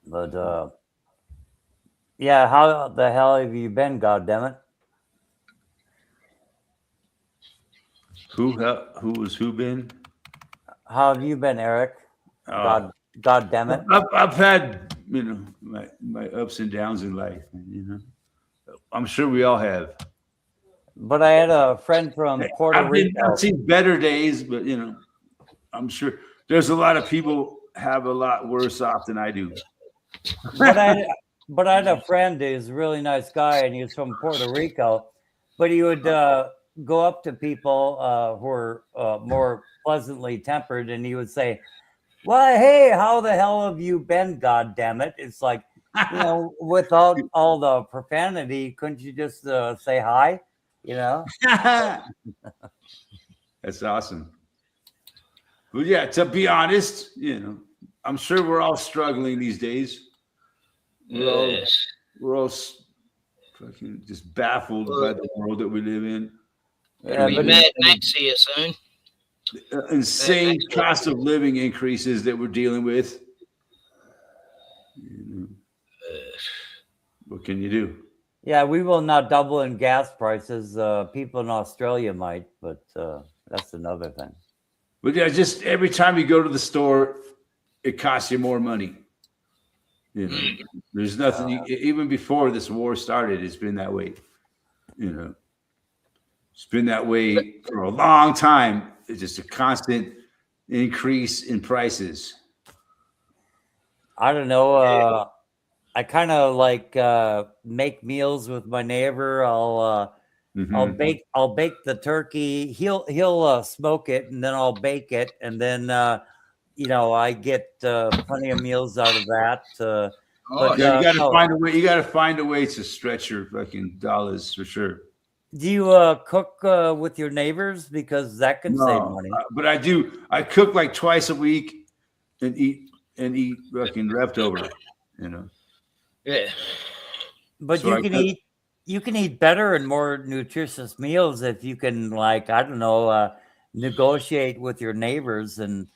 But yeah, how the hell have you been? God damn it! Who been? How have you been, Eric? God damn it! I've had my ups and downs in life. I'm sure we all have. But I had a friend from Puerto Rico. I've seen better days, but I'm sure there's a lot of people have a lot worse off than I do. But I had a friend who's a really nice guy, and he was from Puerto Rico. But he would go up to people who were more pleasantly tempered, and he would say, "Well, hey, how the hell have you been? God damn it!" It's like, without all the profanity, couldn't you just say hi? That's awesome. But yeah, to be honest, I'm sure we're all struggling these days. We're all fucking just baffled by the world that we live in. It'll be Mad Max here soon. Insane cost of living increases that we're dealing with. What can you do? Yeah, we will not double in gas prices. People in Australia might, but that's another thing. But yeah, just every time you go to the store, it costs you more money. There's nothing. Even before this war started, it's been that way. It's been that way for a long time. It's just a constant increase in prices. I don't know. I kind of like make meals with my neighbor. I'll bake the turkey. He'll smoke it, and then I'll bake it, and then I get plenty of meals out of that. But you got to find a way. You got to find a way to stretch your fucking dollars for sure. Do you cook with your neighbors, because that can save money? But I do. I cook like twice a week and eat fucking leftover. Yeah. But so you can eat better and more nutritious meals if you can, like, I don't know, negotiate with your neighbors. And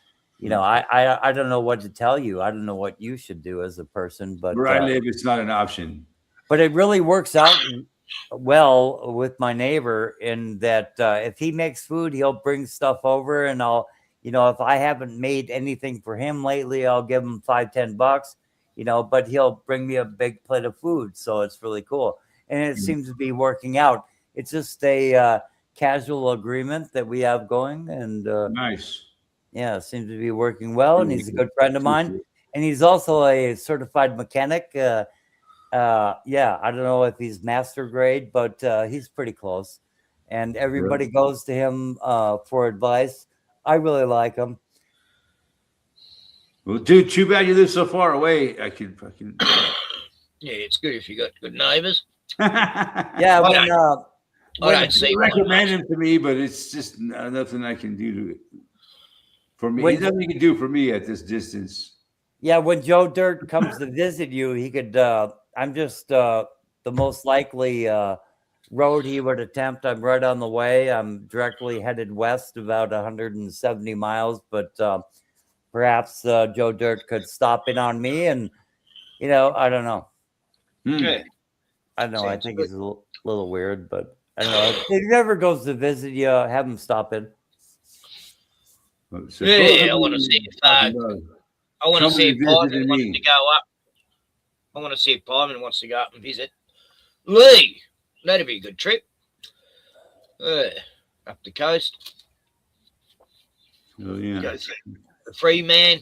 I don't know what to tell you. I don't know what you should do as a person. But where I live, it's not an option. But it really works out well with my neighbor in that if he makes food, he'll bring stuff over, and I'll, if I haven't made anything for him lately, I'll give him $5-10, but he'll bring me a big plate of food. So it's really cool. And it seems to be working out. It's just a casual agreement that we have going. And nice. Yeah, it seems to be working well. And he's a good friend of mine. And he's also a certified mechanic. I don't know if he's master grade, but he's pretty close. And everybody goes to him for advice. I really like him. Well, dude, too bad you live so far away. I could fucking. Yeah, it's good if you got good neighbors. Yeah, I recommend him to me, but it's just nothing I can do to it. For me, there's nothing you can do for me at this distance. Yeah, when Joe Dirt comes to visit you, he could. I'm just the most likely road he would attempt. I'm right on the way. I'm directly headed west about 170 miles, but perhaps Joe Dirt could stop in on me, and I don't know. Yeah. I don't know. I think he's a little weird, but I don't know. If he ever goes to visit you, have him stop in. Yeah, I want to see if I want to see if Pyman wants me. to go up. I want to see if Pyman wants to go up and visit Lee. That'd be a good trip. Up the coast. Oh yeah. Go see the free man.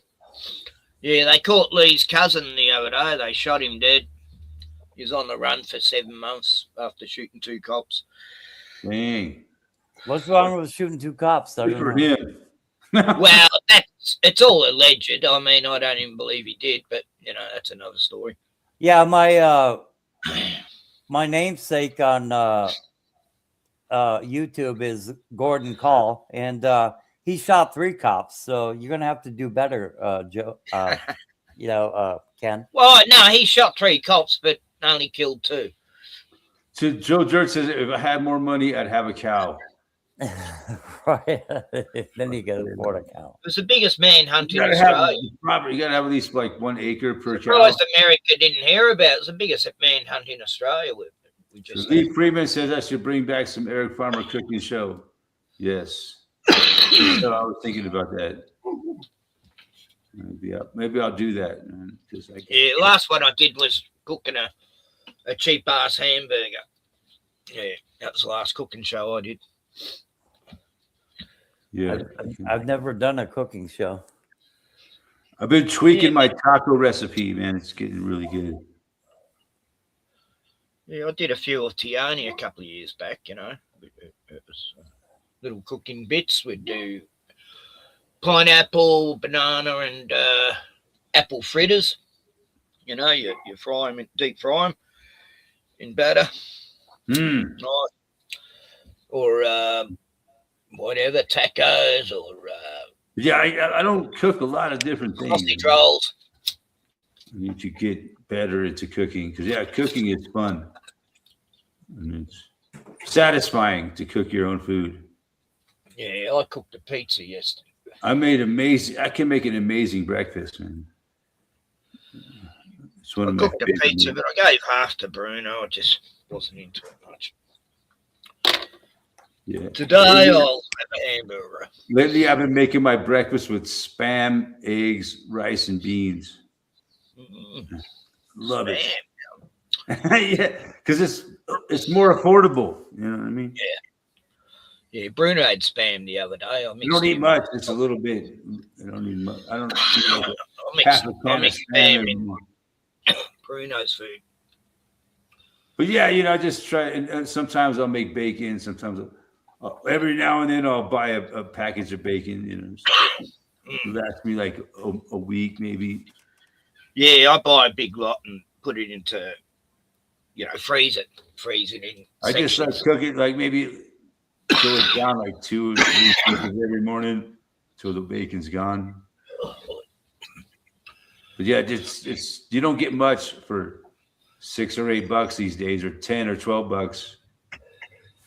Yeah, they caught Lee's cousin the other day. They shot him dead. He was on the run for 7 months after shooting 2 cops. Dang. What's wrong with shooting 2 cops? I Good don't for know. him. Well, it's all alleged. I mean, I don't even believe he did, but you know, that's another story. Yeah, my namesake on YouTube is Gordon Call, and he shot 3 cops. So you're gonna have to do better, Joe. Ken. Well, no, he shot 3 cops, but only killed 2. So Joe Dirt says, if I had more money, I'd have a cow. Right. Then you can afford a cow. It was the biggest manhunt You in gotta have Australia. property. You gotta have at least like 1 acre per cow. Surprised America didn't hear about it. It was the biggest manhunt in Australia. We just Lee Freeman says I should bring back some Eric Farmer cooking show. Yes. So I was thinking about that. Maybe I'll do that. Man, yeah, last one I did was cooking a cheap ass hamburger. Yeah, that was the last cooking show I did. Yeah. I've never done a cooking show. I've been tweaking my taco recipe, man. It's getting really good. Yeah, I did a few of Tiani a couple of years back, you know. It was little cooking bits. We'd do pineapple, banana, and apple fritters. You know, you fry them, deep fry them in batter. Nice. Or whatever, tacos or Yeah, I don't cook a lot of different things. sausage rolls. I need to get better into cooking because cooking is fun. And it's satisfying to cook your own food. Yeah, I cooked a pizza yesterday. I can make an amazing breakfast, man. It's one I of my cooked a favorite pizza, meals. but I gave half to Bruno. I just wasn't into it much. Yeah. Today I'll have a hamburger. Lately, I've been making my breakfast with Spam, eggs, rice, and beans. Love it. Yeah, because it's more affordable. You know what I mean? Yeah, Bruno had spam the other day. You don't eat much. It's a little bit. I don't need much. I don't eat like I mix spam in Bruno's food. But yeah, I just try. And sometimes I'll make bacon. Sometimes every now and then I'll buy a package of bacon. It lasts me like a week maybe. Yeah, I buy a big lot and put it into, freeze it in. I just like cook it like maybe throw it down like 2 or 3 pieces every morning till the bacon's gone. But yeah, it's you don't get much for $6 or $8 these days, or $10 or $12.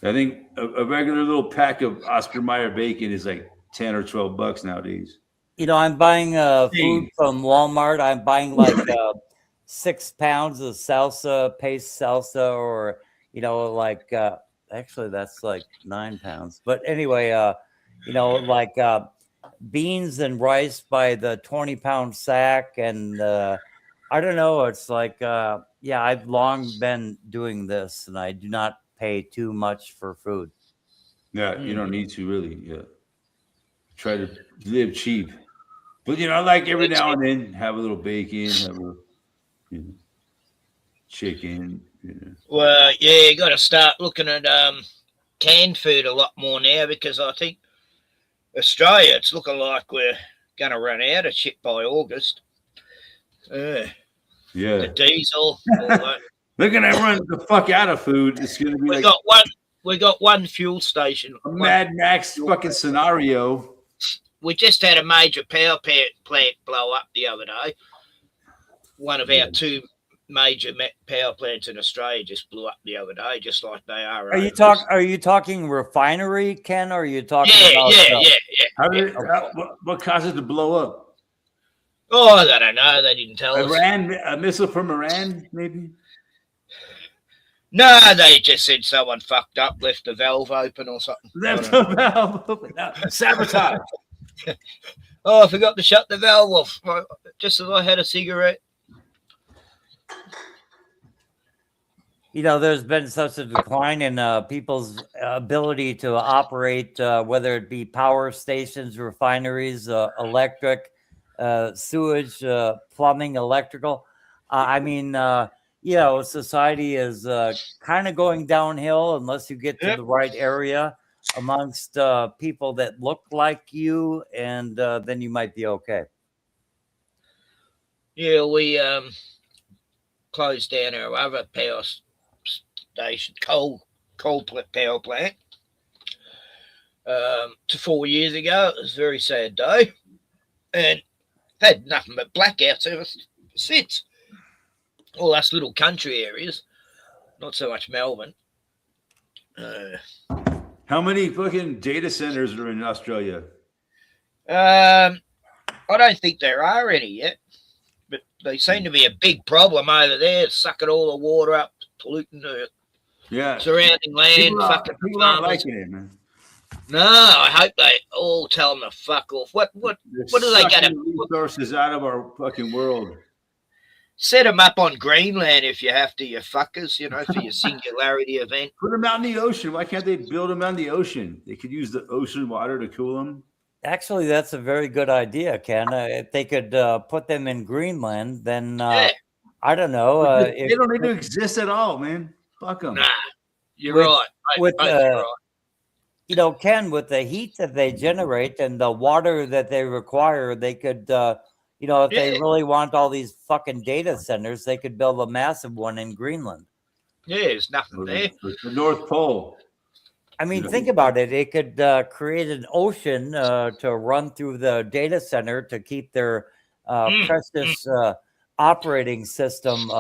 I think a regular little pack of Oscar Mayer bacon is like $10 or $12 nowadays. I'm buying food from Walmart. I'm buying like 6 pounds of salsa, paste salsa, or actually that's like 9 pounds. But anyway, beans and rice by the 20-pound sack, and I don't know. It's like I've long been doing this, and I do not pay too much for food. Yeah, you don't need to really. Yeah, try to live cheap. But I like every now and then have a little bacon, have a chicken. Well, yeah, you got to start looking at canned food a lot more now, because I think Australia, it's looking like we're going to run out of shit by August. The diesel. All that. They're gonna run the fuck out of food. It's gonna be we got one fuel station. A Mad Max fucking scenario. We just had a major power plant blow up the other day. One of our 2 major power plants in Australia just blew up the other day, just like they are. Are you talking refinery, Ken? Or are you talking about? What caused it to blow up? Oh, I don't know. They didn't tell us. A missile from Iran, maybe. No, they just said someone fucked up, left the valve open or something. Left the valve open. No, sabotage. Oh, I forgot to shut the valve off just as I had a cigarette. There's been such a decline in people's ability to operate, whether it be power stations, refineries, electric, sewage, plumbing, electrical. Society is kind of going downhill unless you get to Yep. the right area amongst people that look like you, and then you might be okay. Yeah, we closed down our other power station, coal power plant, to 4 years ago. It was a very sad day, and had nothing but blackouts ever since. All us little country areas, not so much Melbourne. How many fucking data centers are in Australia? I don't think there are any yet, but they seem to be a big problem over there, sucking all the water up, polluting the surrounding land. People aren't liking it, man. No, I hope they all tell them to fuck off. What are they going to resources out of our fucking world? Set them up on Greenland if you have to, you fuckers, for your singularity event. Put them out in the ocean. Why can't they build them out in the ocean? They could use the ocean water to cool them. Actually, that's a very good idea, Ken. If they could put them in Greenland, then I don't know. They don't need to exist at all, man. Fuck them. Nah, you're right. You're right. Ken, with the heat that they generate and the water that they require, they could, if they really want all these fucking data centers, they could build a massive one in Greenland. Yeah, there's nothing there. The North Pole. I mean, think about it. It could create an ocean to run through the data center to keep their precious operating system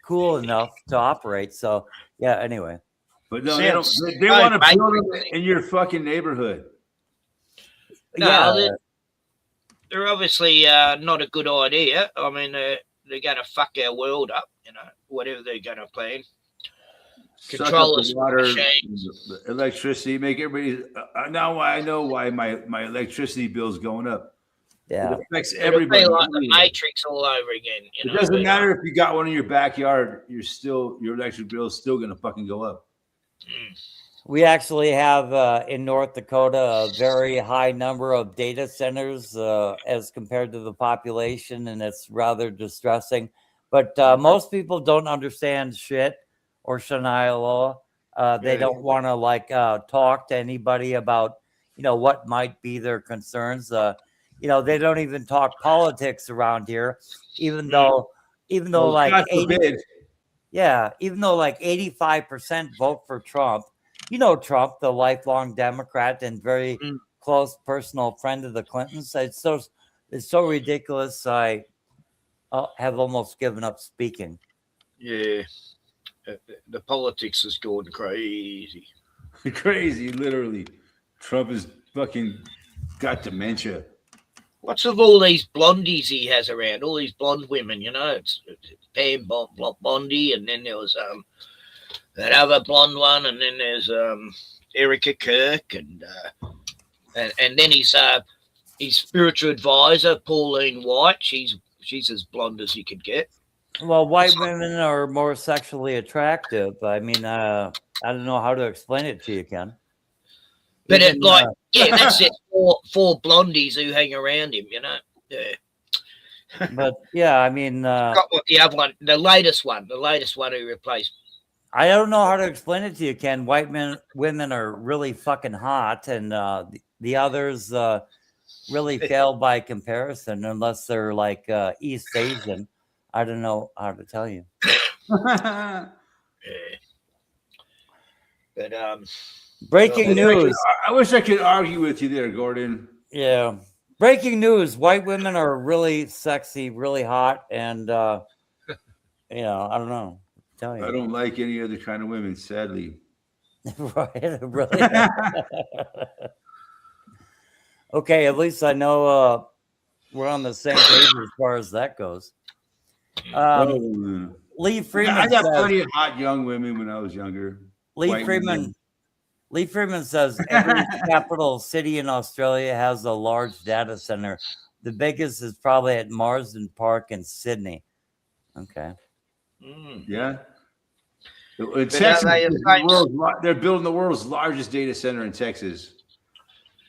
cool enough to operate. So, yeah, anyway. But no, they want to build them in your fucking neighborhood. No, they're obviously not a good idea. I mean, they're going to fuck our world up, whatever they're going to plan. Control us, water, the electricity, make everybody. Now I know why my electricity bill is going up. Yeah, it affects everybody. Like the Matrix all over again. It doesn't matter if you got one in your backyard. Your electric bill is still going to fucking go up. We actually have in North Dakota a very high number of data centers as compared to the population, and it's rather distressing. But most people don't understand shit or Sharia law. They don't want to talk to anybody about what might be their concerns. They don't even talk politics around here, even though even though 85% vote for Trump. Trump, the lifelong Democrat and very close personal friend of the Clintons. It's so ridiculous. I have almost given up speaking. Yeah. The politics has gone crazy. Crazy, literally. Trump has fucking got dementia. What's with all these blondies he has around? All these blonde women, it's Pam Bondi, and then there was that other blonde one, and then there's Erica Kirk, and then his spiritual advisor Pauline White. She's as blonde as you could get. Well, white women are more sexually attractive. I mean, I don't know how to explain it to you, Ken. But that's it. Four blondies who hang around him, Yeah. But yeah, I mean, the other one, the latest one who replaced. I don't know how to explain it to you, Ken. White women are really fucking hot, and the others really fail by comparison, unless they're like East Asian. I don't know how to tell you. Yeah. But breaking news. I wish I could argue with you there, Gordon. Yeah. Breaking news. White women are really sexy, really hot, and I don't know. Tell you. I don't like any other kind of women, sadly. Right, really. Okay, at least I know we're on the same page as far as that goes. Lee Freeman. I got plenty of hot young women when I was younger. Lee Freeman Lee Freeman says every capital city in Australia has a large data center. The biggest is probably at Marsden Park in Sydney. Okay. Yeah. In But Texas, are they they're building the world's largest data center in Texas.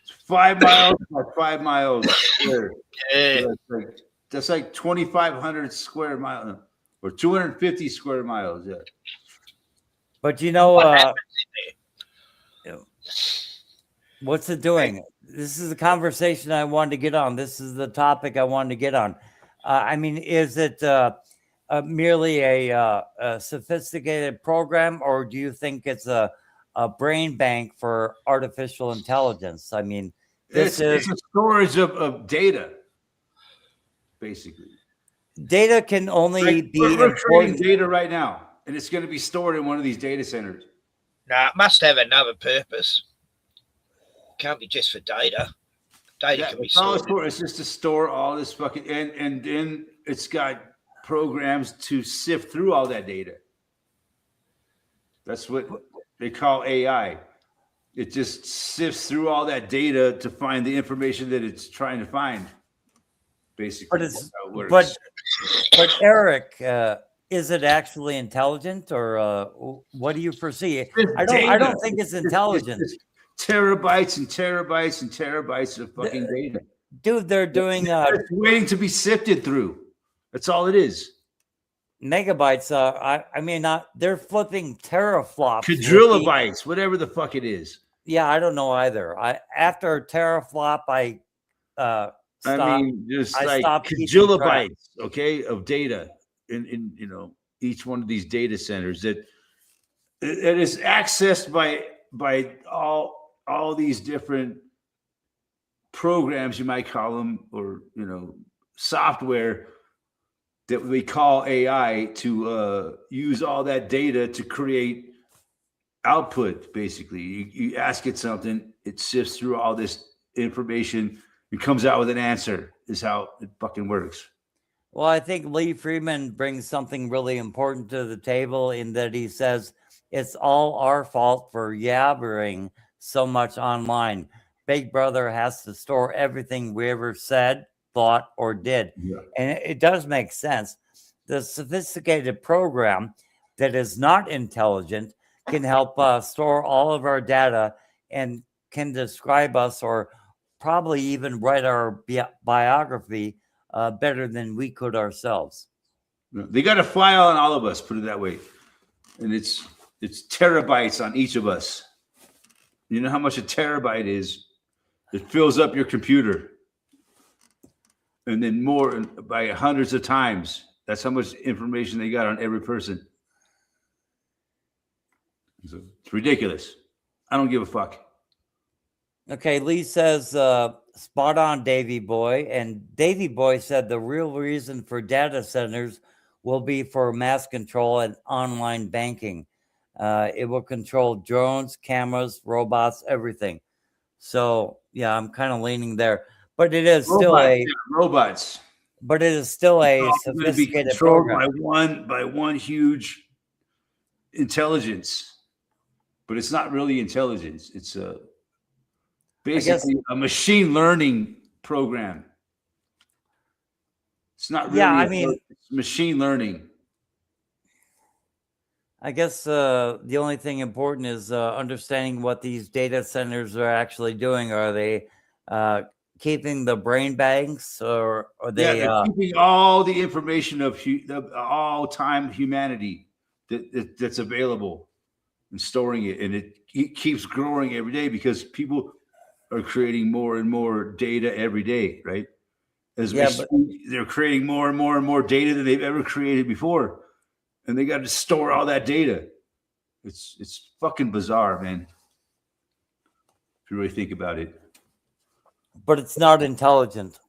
It's 5 miles by 5 miles square. Yeah. So that's like 2,500 square miles or 250 square miles. Yeah. But you know, what's it doing? This is the conversation I wanted to get on. This is the topic I wanted to get on. I mean, is it merely a sophisticated program, or do you think it's a brain bank for artificial intelligence? I mean, It's a storage of data, basically. Data can only be we're creating important. data right now, and it's going to be stored in one of these data centers. Nah, it must have another purpose. Can't be just for data. Data can be stored. It's just to store all this fucking and then it's got programs to sift through all that data. That's what they call AI. It just sifts through all that data to find the information that it's trying to find. Basically, but Eric, is it actually intelligent, or what do you foresee? I don't think it's intelligent. It's terabytes and terabytes and terabytes of fucking data. Dude, they're doing it's waiting to be sifted through. That's all it is. Megabytes. I mean, they're flipping teraflops. Quadrilobytes, whatever the fuck it is. Yeah, I don't know either. After teraflop, I mean, just like quadrilobytes, okay, of data in each one of these data centers that it is accessed by all these different programs, you might call them, or software that we call AI to use all that data to create output. Basically, you ask it something, it sifts through all this information and comes out with an answer. Is how it fucking works. Well, I think Lee Freeman brings something really important to the table in that he says it's all our fault for yabbering so much online. Big Brother has to store everything we ever said, thought, or did. Yeah. And it does make sense. The sophisticated program that is not intelligent can help store all of our data and can describe us, or probably even write our biography better than we could ourselves. They got a file on all of us, put it that way. And it's terabytes on each of us. You know how much a terabyte is? It fills up your computer. And then more by hundreds of times. That's how much information they got on every person. So it's ridiculous. I don't give a fuck. Okay, Lee says, spot on, Davey Boy. And Davey Boy said the real reason for data centers will be for mass control and online banking. It will control drones, cameras, robots, everything. So, yeah, I'm kind of leaning there. But it is still robots. But it is still a sophisticated program. By one huge intelligence. But it's not really intelligence. It's basically a machine learning program. It's not really it's machine learning. I guess the only thing important is understanding what these data centers are actually doing. Are they keeping the brain banks, or are they they're keeping all the information of all time humanity that's available and storing it, and it keeps growing every day because people are creating more and more data every day, right? They're creating more and more and more data than they've ever created before, and they got to store all that data. It's fucking bizarre, man. If you really think about it. But it's not intelligent.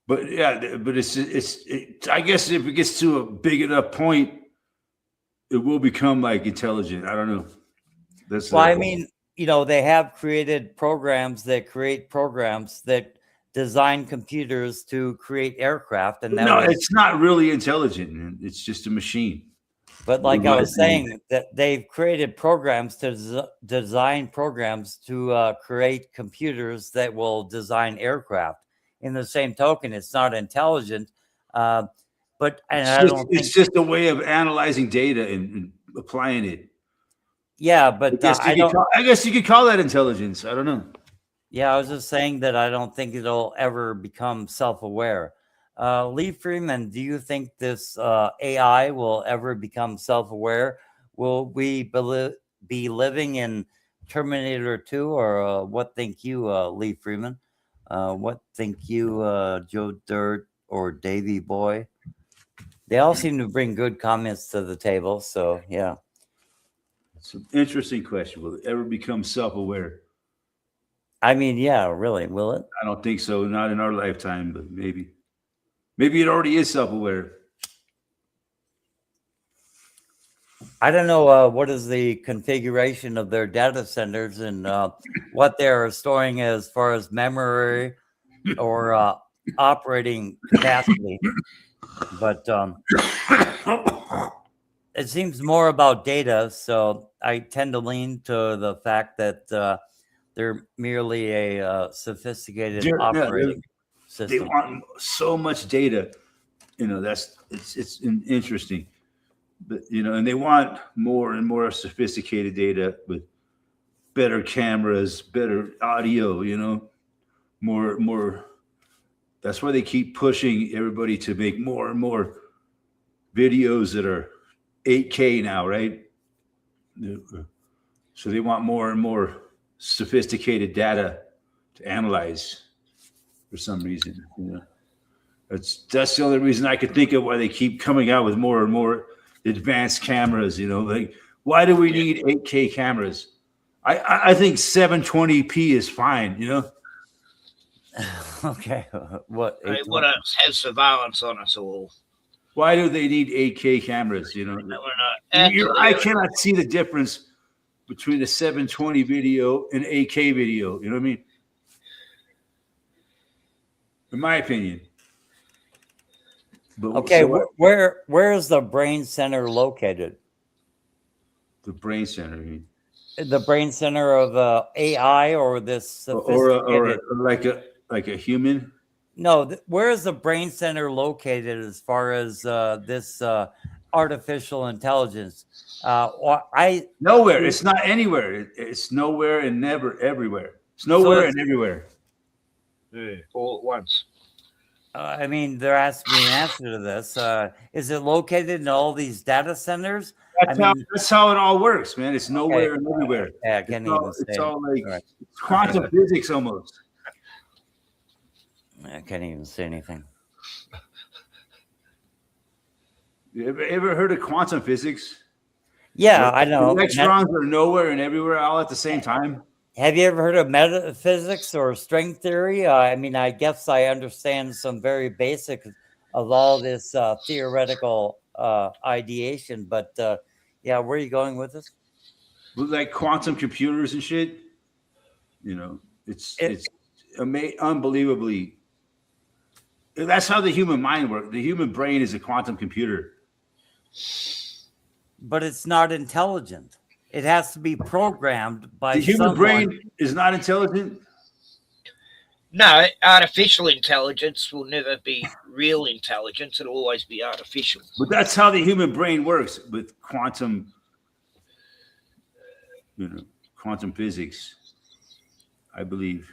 But I guess if it gets to a big enough point, it will become like intelligent. I don't know. I mean, they have created programs that create programs that design computers to create aircraft. And it's not really intelligent, man. It's just a machine. But like In I my was opinion. saying, that they've created programs to design programs to create computers that will design aircraft. In the same token, it's not intelligent, but and I don't think, It's just a way of analyzing data and applying it. yeah, but I don't. I guess you could call that intelligence. I don't know. Yeah, I was just saying that I don't think it'll ever become self-aware. Lee Freeman, do you think this AI will ever become self-aware? Will we be living in Terminator 2, or what think you, Lee Freeman? What think you, Joe Dirt or Davy Boy? They all seem to bring good comments to the table. So, yeah. It's an interesting question. Will it ever become self-aware? I mean, yeah, really, will it? I don't think so. Not in our lifetime, but maybe. Maybe it already is self-aware. I don't know what is the configuration of their data centers and what they're storing as far as memory or operating capacity, but it seems more about data. So I tend to lean to the fact that they're merely a sophisticated operating They system. want so much data. You know, it's interesting. But and they want more and more sophisticated data with better cameras, better audio. More. That's why they keep pushing everybody to make more and more videos that are 8K now, right? So they want more and more sophisticated data to analyze for some reason. That's the only reason I could think of why they keep coming out with more and more advanced cameras. Like, why do we need 8K cameras? I think 720p is fine. Okay, what? They want to have surveillance on us all. Why do they need 8K cameras? I cannot see the difference between a 720 video and 8K video. You know what I mean? In my opinion. But okay, where is the brain center located? The brain center. I mean. The brain center of AI or this sophisticated, or like a human. No, where is the brain center located as far as this artificial intelligence? Nowhere. It's not anywhere. It's nowhere and never everywhere. It's nowhere and everywhere. All at once. I mean, there has to be an answer to this. Is it located in all these data centers? That's how it all works, man. It's nowhere and everywhere. Yeah, I can't even say. It's all like quantum physics almost. I can't even say anything. You ever heard of quantum physics? Yeah, I know. Electrons are nowhere and everywhere all at the same time. Have you ever heard of metaphysics or string theory? I mean, I guess I understand some very basic of all this theoretical ideation, but yeah, where are you going with this? Like quantum computers and shit. It's unbelievably. That's how the human mind works. The human brain is a quantum computer. But it's not intelligent. It has to be programmed by the human brain is not intelligent. No, artificial intelligence will never be real intelligence. It'll always be artificial. But that's how the human brain works with quantum, quantum physics, I believe.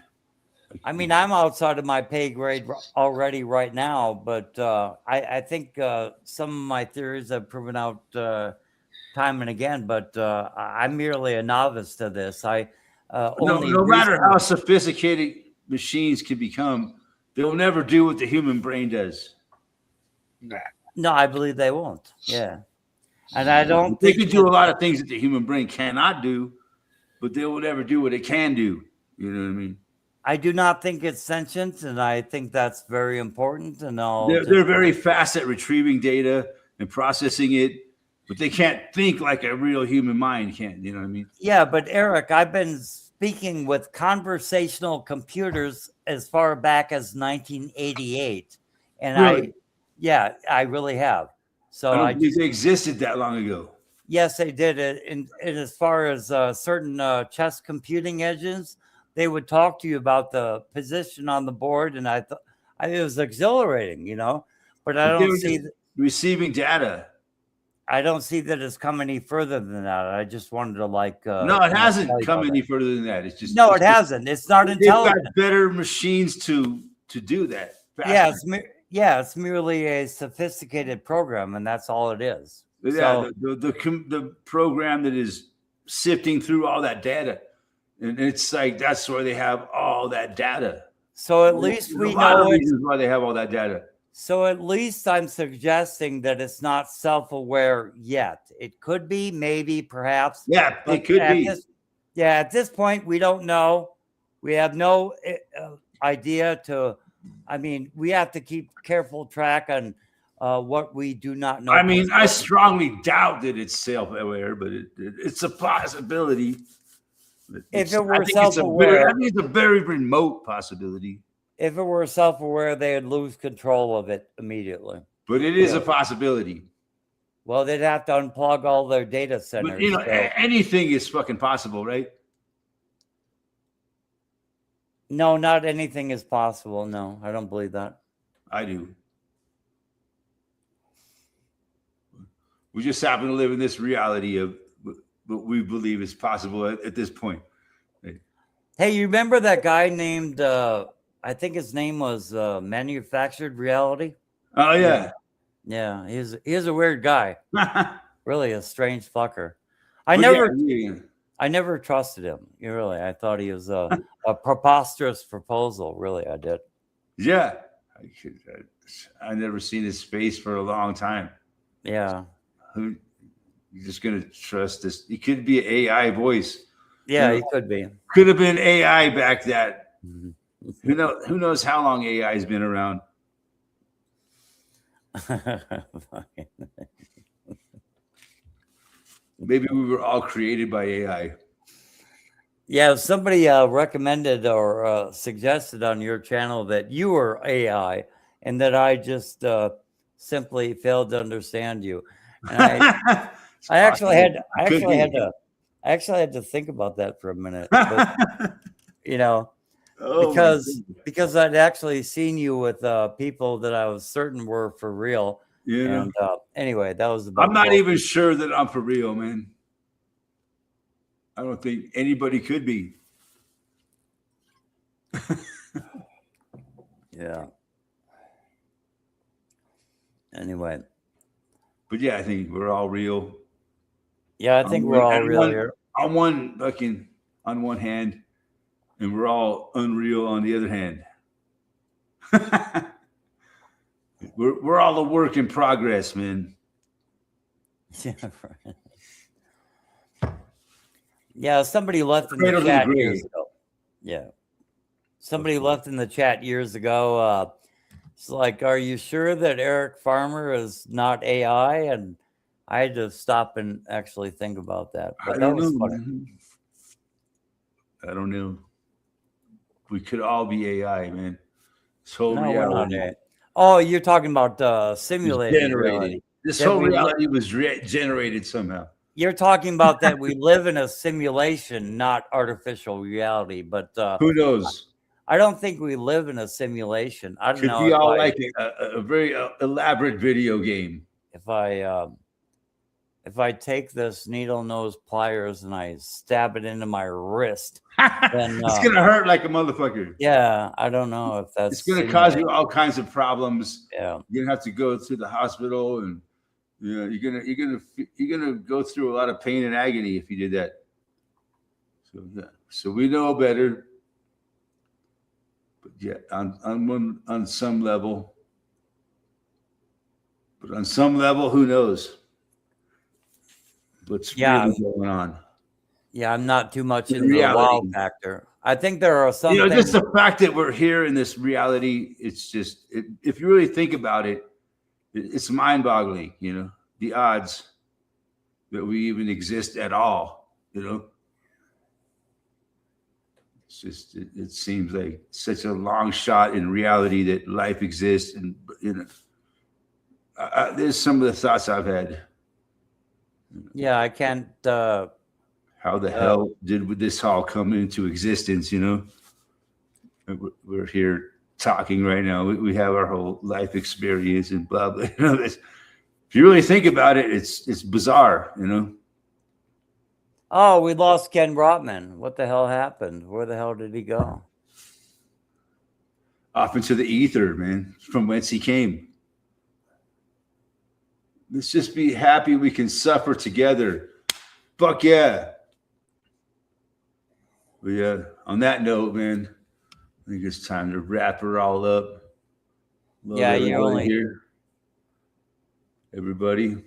I mean, I'm outside of my pay grade already right now, but I think some of my theories have proven out time and again, but I'm merely a novice to this. No matter how sophisticated machines can become, they'll never do what the human brain does. No, I believe they won't. Yeah. And I don't think they can do a lot of things that the human brain cannot do, but they will never do what it can do. You know what I mean? I do not think it's sentient, and I think that's very important. And they're very fast at retrieving data and processing it, but they can't think like a real human mind can. You know what I mean? Yeah, but Eric, I've been speaking with conversational computers as far back as 1988, and really? I really have. So I don't believe they existed that long ago. yes, they did it. And as far as certain chess computing engines, they would talk to you about the position on the board, and I thought it was exhilarating, you know. But I But they don't were see just receiving data. I don't see that it's come any further than that. I just wanted to like No, it tell hasn't you come about any that. further than that. It's just No, it's it hasn't. It's not they've got intelligent. better machines to do that. Yeah, faster. it's merely a sophisticated program, and that's all it is. Yeah, So the program that is sifting through all that data, and it's like that's why they have all that data. so at least There's we a lot of know it. reasons why they have all that data. So at least I'm suggesting that it's not self-aware yet. It could be, maybe, perhaps. Yeah, But it could be. at this point, we don't know. We have no idea to. I mean, we have to keep careful track on what we do not know. I mean, for I certain. strongly doubt that it's self-aware, but it's a possibility. If it I were think it's self-aware, I think it's a very remote possibility, if it were self-aware, they would lose control of it immediately. but it is a possibility. Well, they'd have to unplug all their data centers. But you know, anything is fucking possible, right? No, not anything is possible. No, I don't believe that. I do. We just happen to live in this reality of what we believe is possible at this point. Hey, you remember that guy named, I think his name was Manufactured Reality? Oh yeah. Yeah, he's a weird guy. Really a strange fucker. I never trusted him. Really, I thought he was a preposterous proposal. Really, I did. Yeah. I never seen his face for a long time. Yeah. You're just gonna trust this? It could be an AI voice. Yeah, he could be. Could have been AI back that. Who knows how long AI has been around? Maybe we were all created by AI. Yeah, somebody recommended or suggested on your channel that you were AI, and that I just simply failed to understand you. And I actually had to think about that for a minute, but, you know, because I'd actually seen you with people that I was certain were for real. Yeah. And anyway, that was about. I'm not even sure that I'm for real, man. I don't think anybody could be. Yeah. Anyway. But yeah, I think we're all real. Yeah, I think we're all real here. On one hand, and we're all unreal on the other hand. we're all a work in progress, man. Yeah, right. Yeah, somebody left in the chat years ago. Yeah. Somebody left in the chat years ago. It's like, are you sure that Eric Farmer is not AI? And I had to stop and actually think about that. But that was funny. I don't know. We could all be AI, man. So no, we're not AI. Oh, you're talking about simulated reality. This whole reality was generated somehow. You're talking about that we live in a simulation, not artificial reality. But who knows? I don't think we live in a simulation. I don't know. Could be all like a very elaborate video game. If I take this needle nose pliers and I stab it into my wrist, then it's gonna hurt like a motherfucker. Yeah, I don't know if that's. It's gonna cause you all kinds of problems. Yeah, you're gonna have to go to the hospital, and you're gonna go through a lot of pain and agony if you did that. So yeah, so we know better. But yeah, on some level, who knows what's really going on? Yeah, I'm not too much into the wow factor. I think there are some. Just the fact that we're here in this reality. It's just if you really think about it, it's mind-boggling. You know, the odds that we even exist at all. You know. It's just it seems like such a long shot in reality that life exists, and there's some of the thoughts I've had. Yeah, I can't. How the hell did this all come into existence? You know, we're here talking right now. We have our whole life experience and blah blah. You know, if you really think about it, it's bizarre. You know. Oh, we lost Ken Rotman. What the hell happened? Where the hell did he go? Off into the ether, man, from whence he came. Let's just be happy we can suffer together. Fuck yeah. But yeah, on that note, man, I think it's time to wrap her all up. Love Yeah, you're everybody only here. Everybody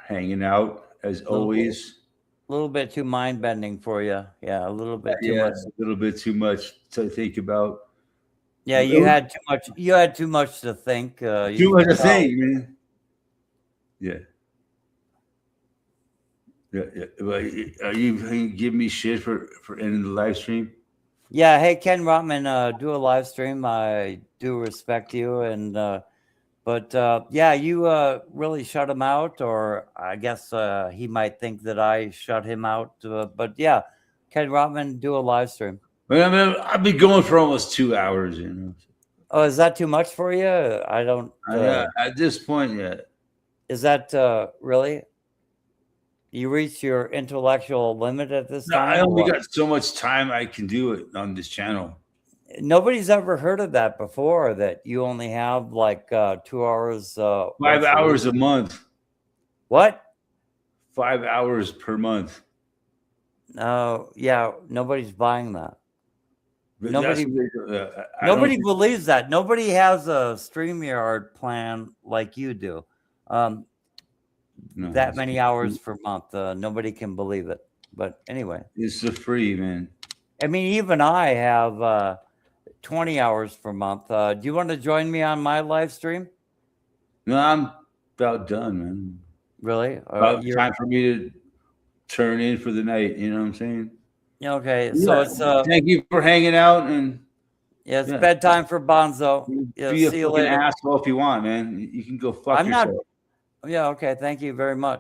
hanging out as always. A little bit too mind bending for you. Yeah, a little bit too much. A little bit too much to think about. Yeah, you had too much. You had too much to think. Too much to think, man. Yeah. Yeah. Are you giving me shit for ending the live stream? Yeah. Hey, Ken Rotman, do a live stream. I do respect you, and but yeah, you really shut him out, or I guess he might think that I shut him out. But yeah, Ken Rotman, do a live stream. I mean, I've been going for almost 2 hours, you know. Oh, is that too much for you? I don't. At this point, yeah. Is that really? You reached your intellectual limit at this time? I only got so much time I can do it on this channel. Nobody's ever heard of that before, that you only have like 2 hours. 5 hours a month. What? 5 hours per month. Oh, yeah. Nobody's buying that. But Nobody believes that. Nobody has a StreamYard plan like you do. That many hours per month. Nobody can believe it. But anyway. It's the free, man. I mean, even I have 20 hours per month. Do you want to join me on my live stream? No, I'm about done, man. Really? About time for me to turn in for the night. You know what I'm saying? Okay. So it's thank you for hanging out, and yeah, it's bedtime for Bonzo. Yeah, be a see you fucking later. asshole if you want, man. You can go fuck yourself. Yeah. Okay. Thank you very much.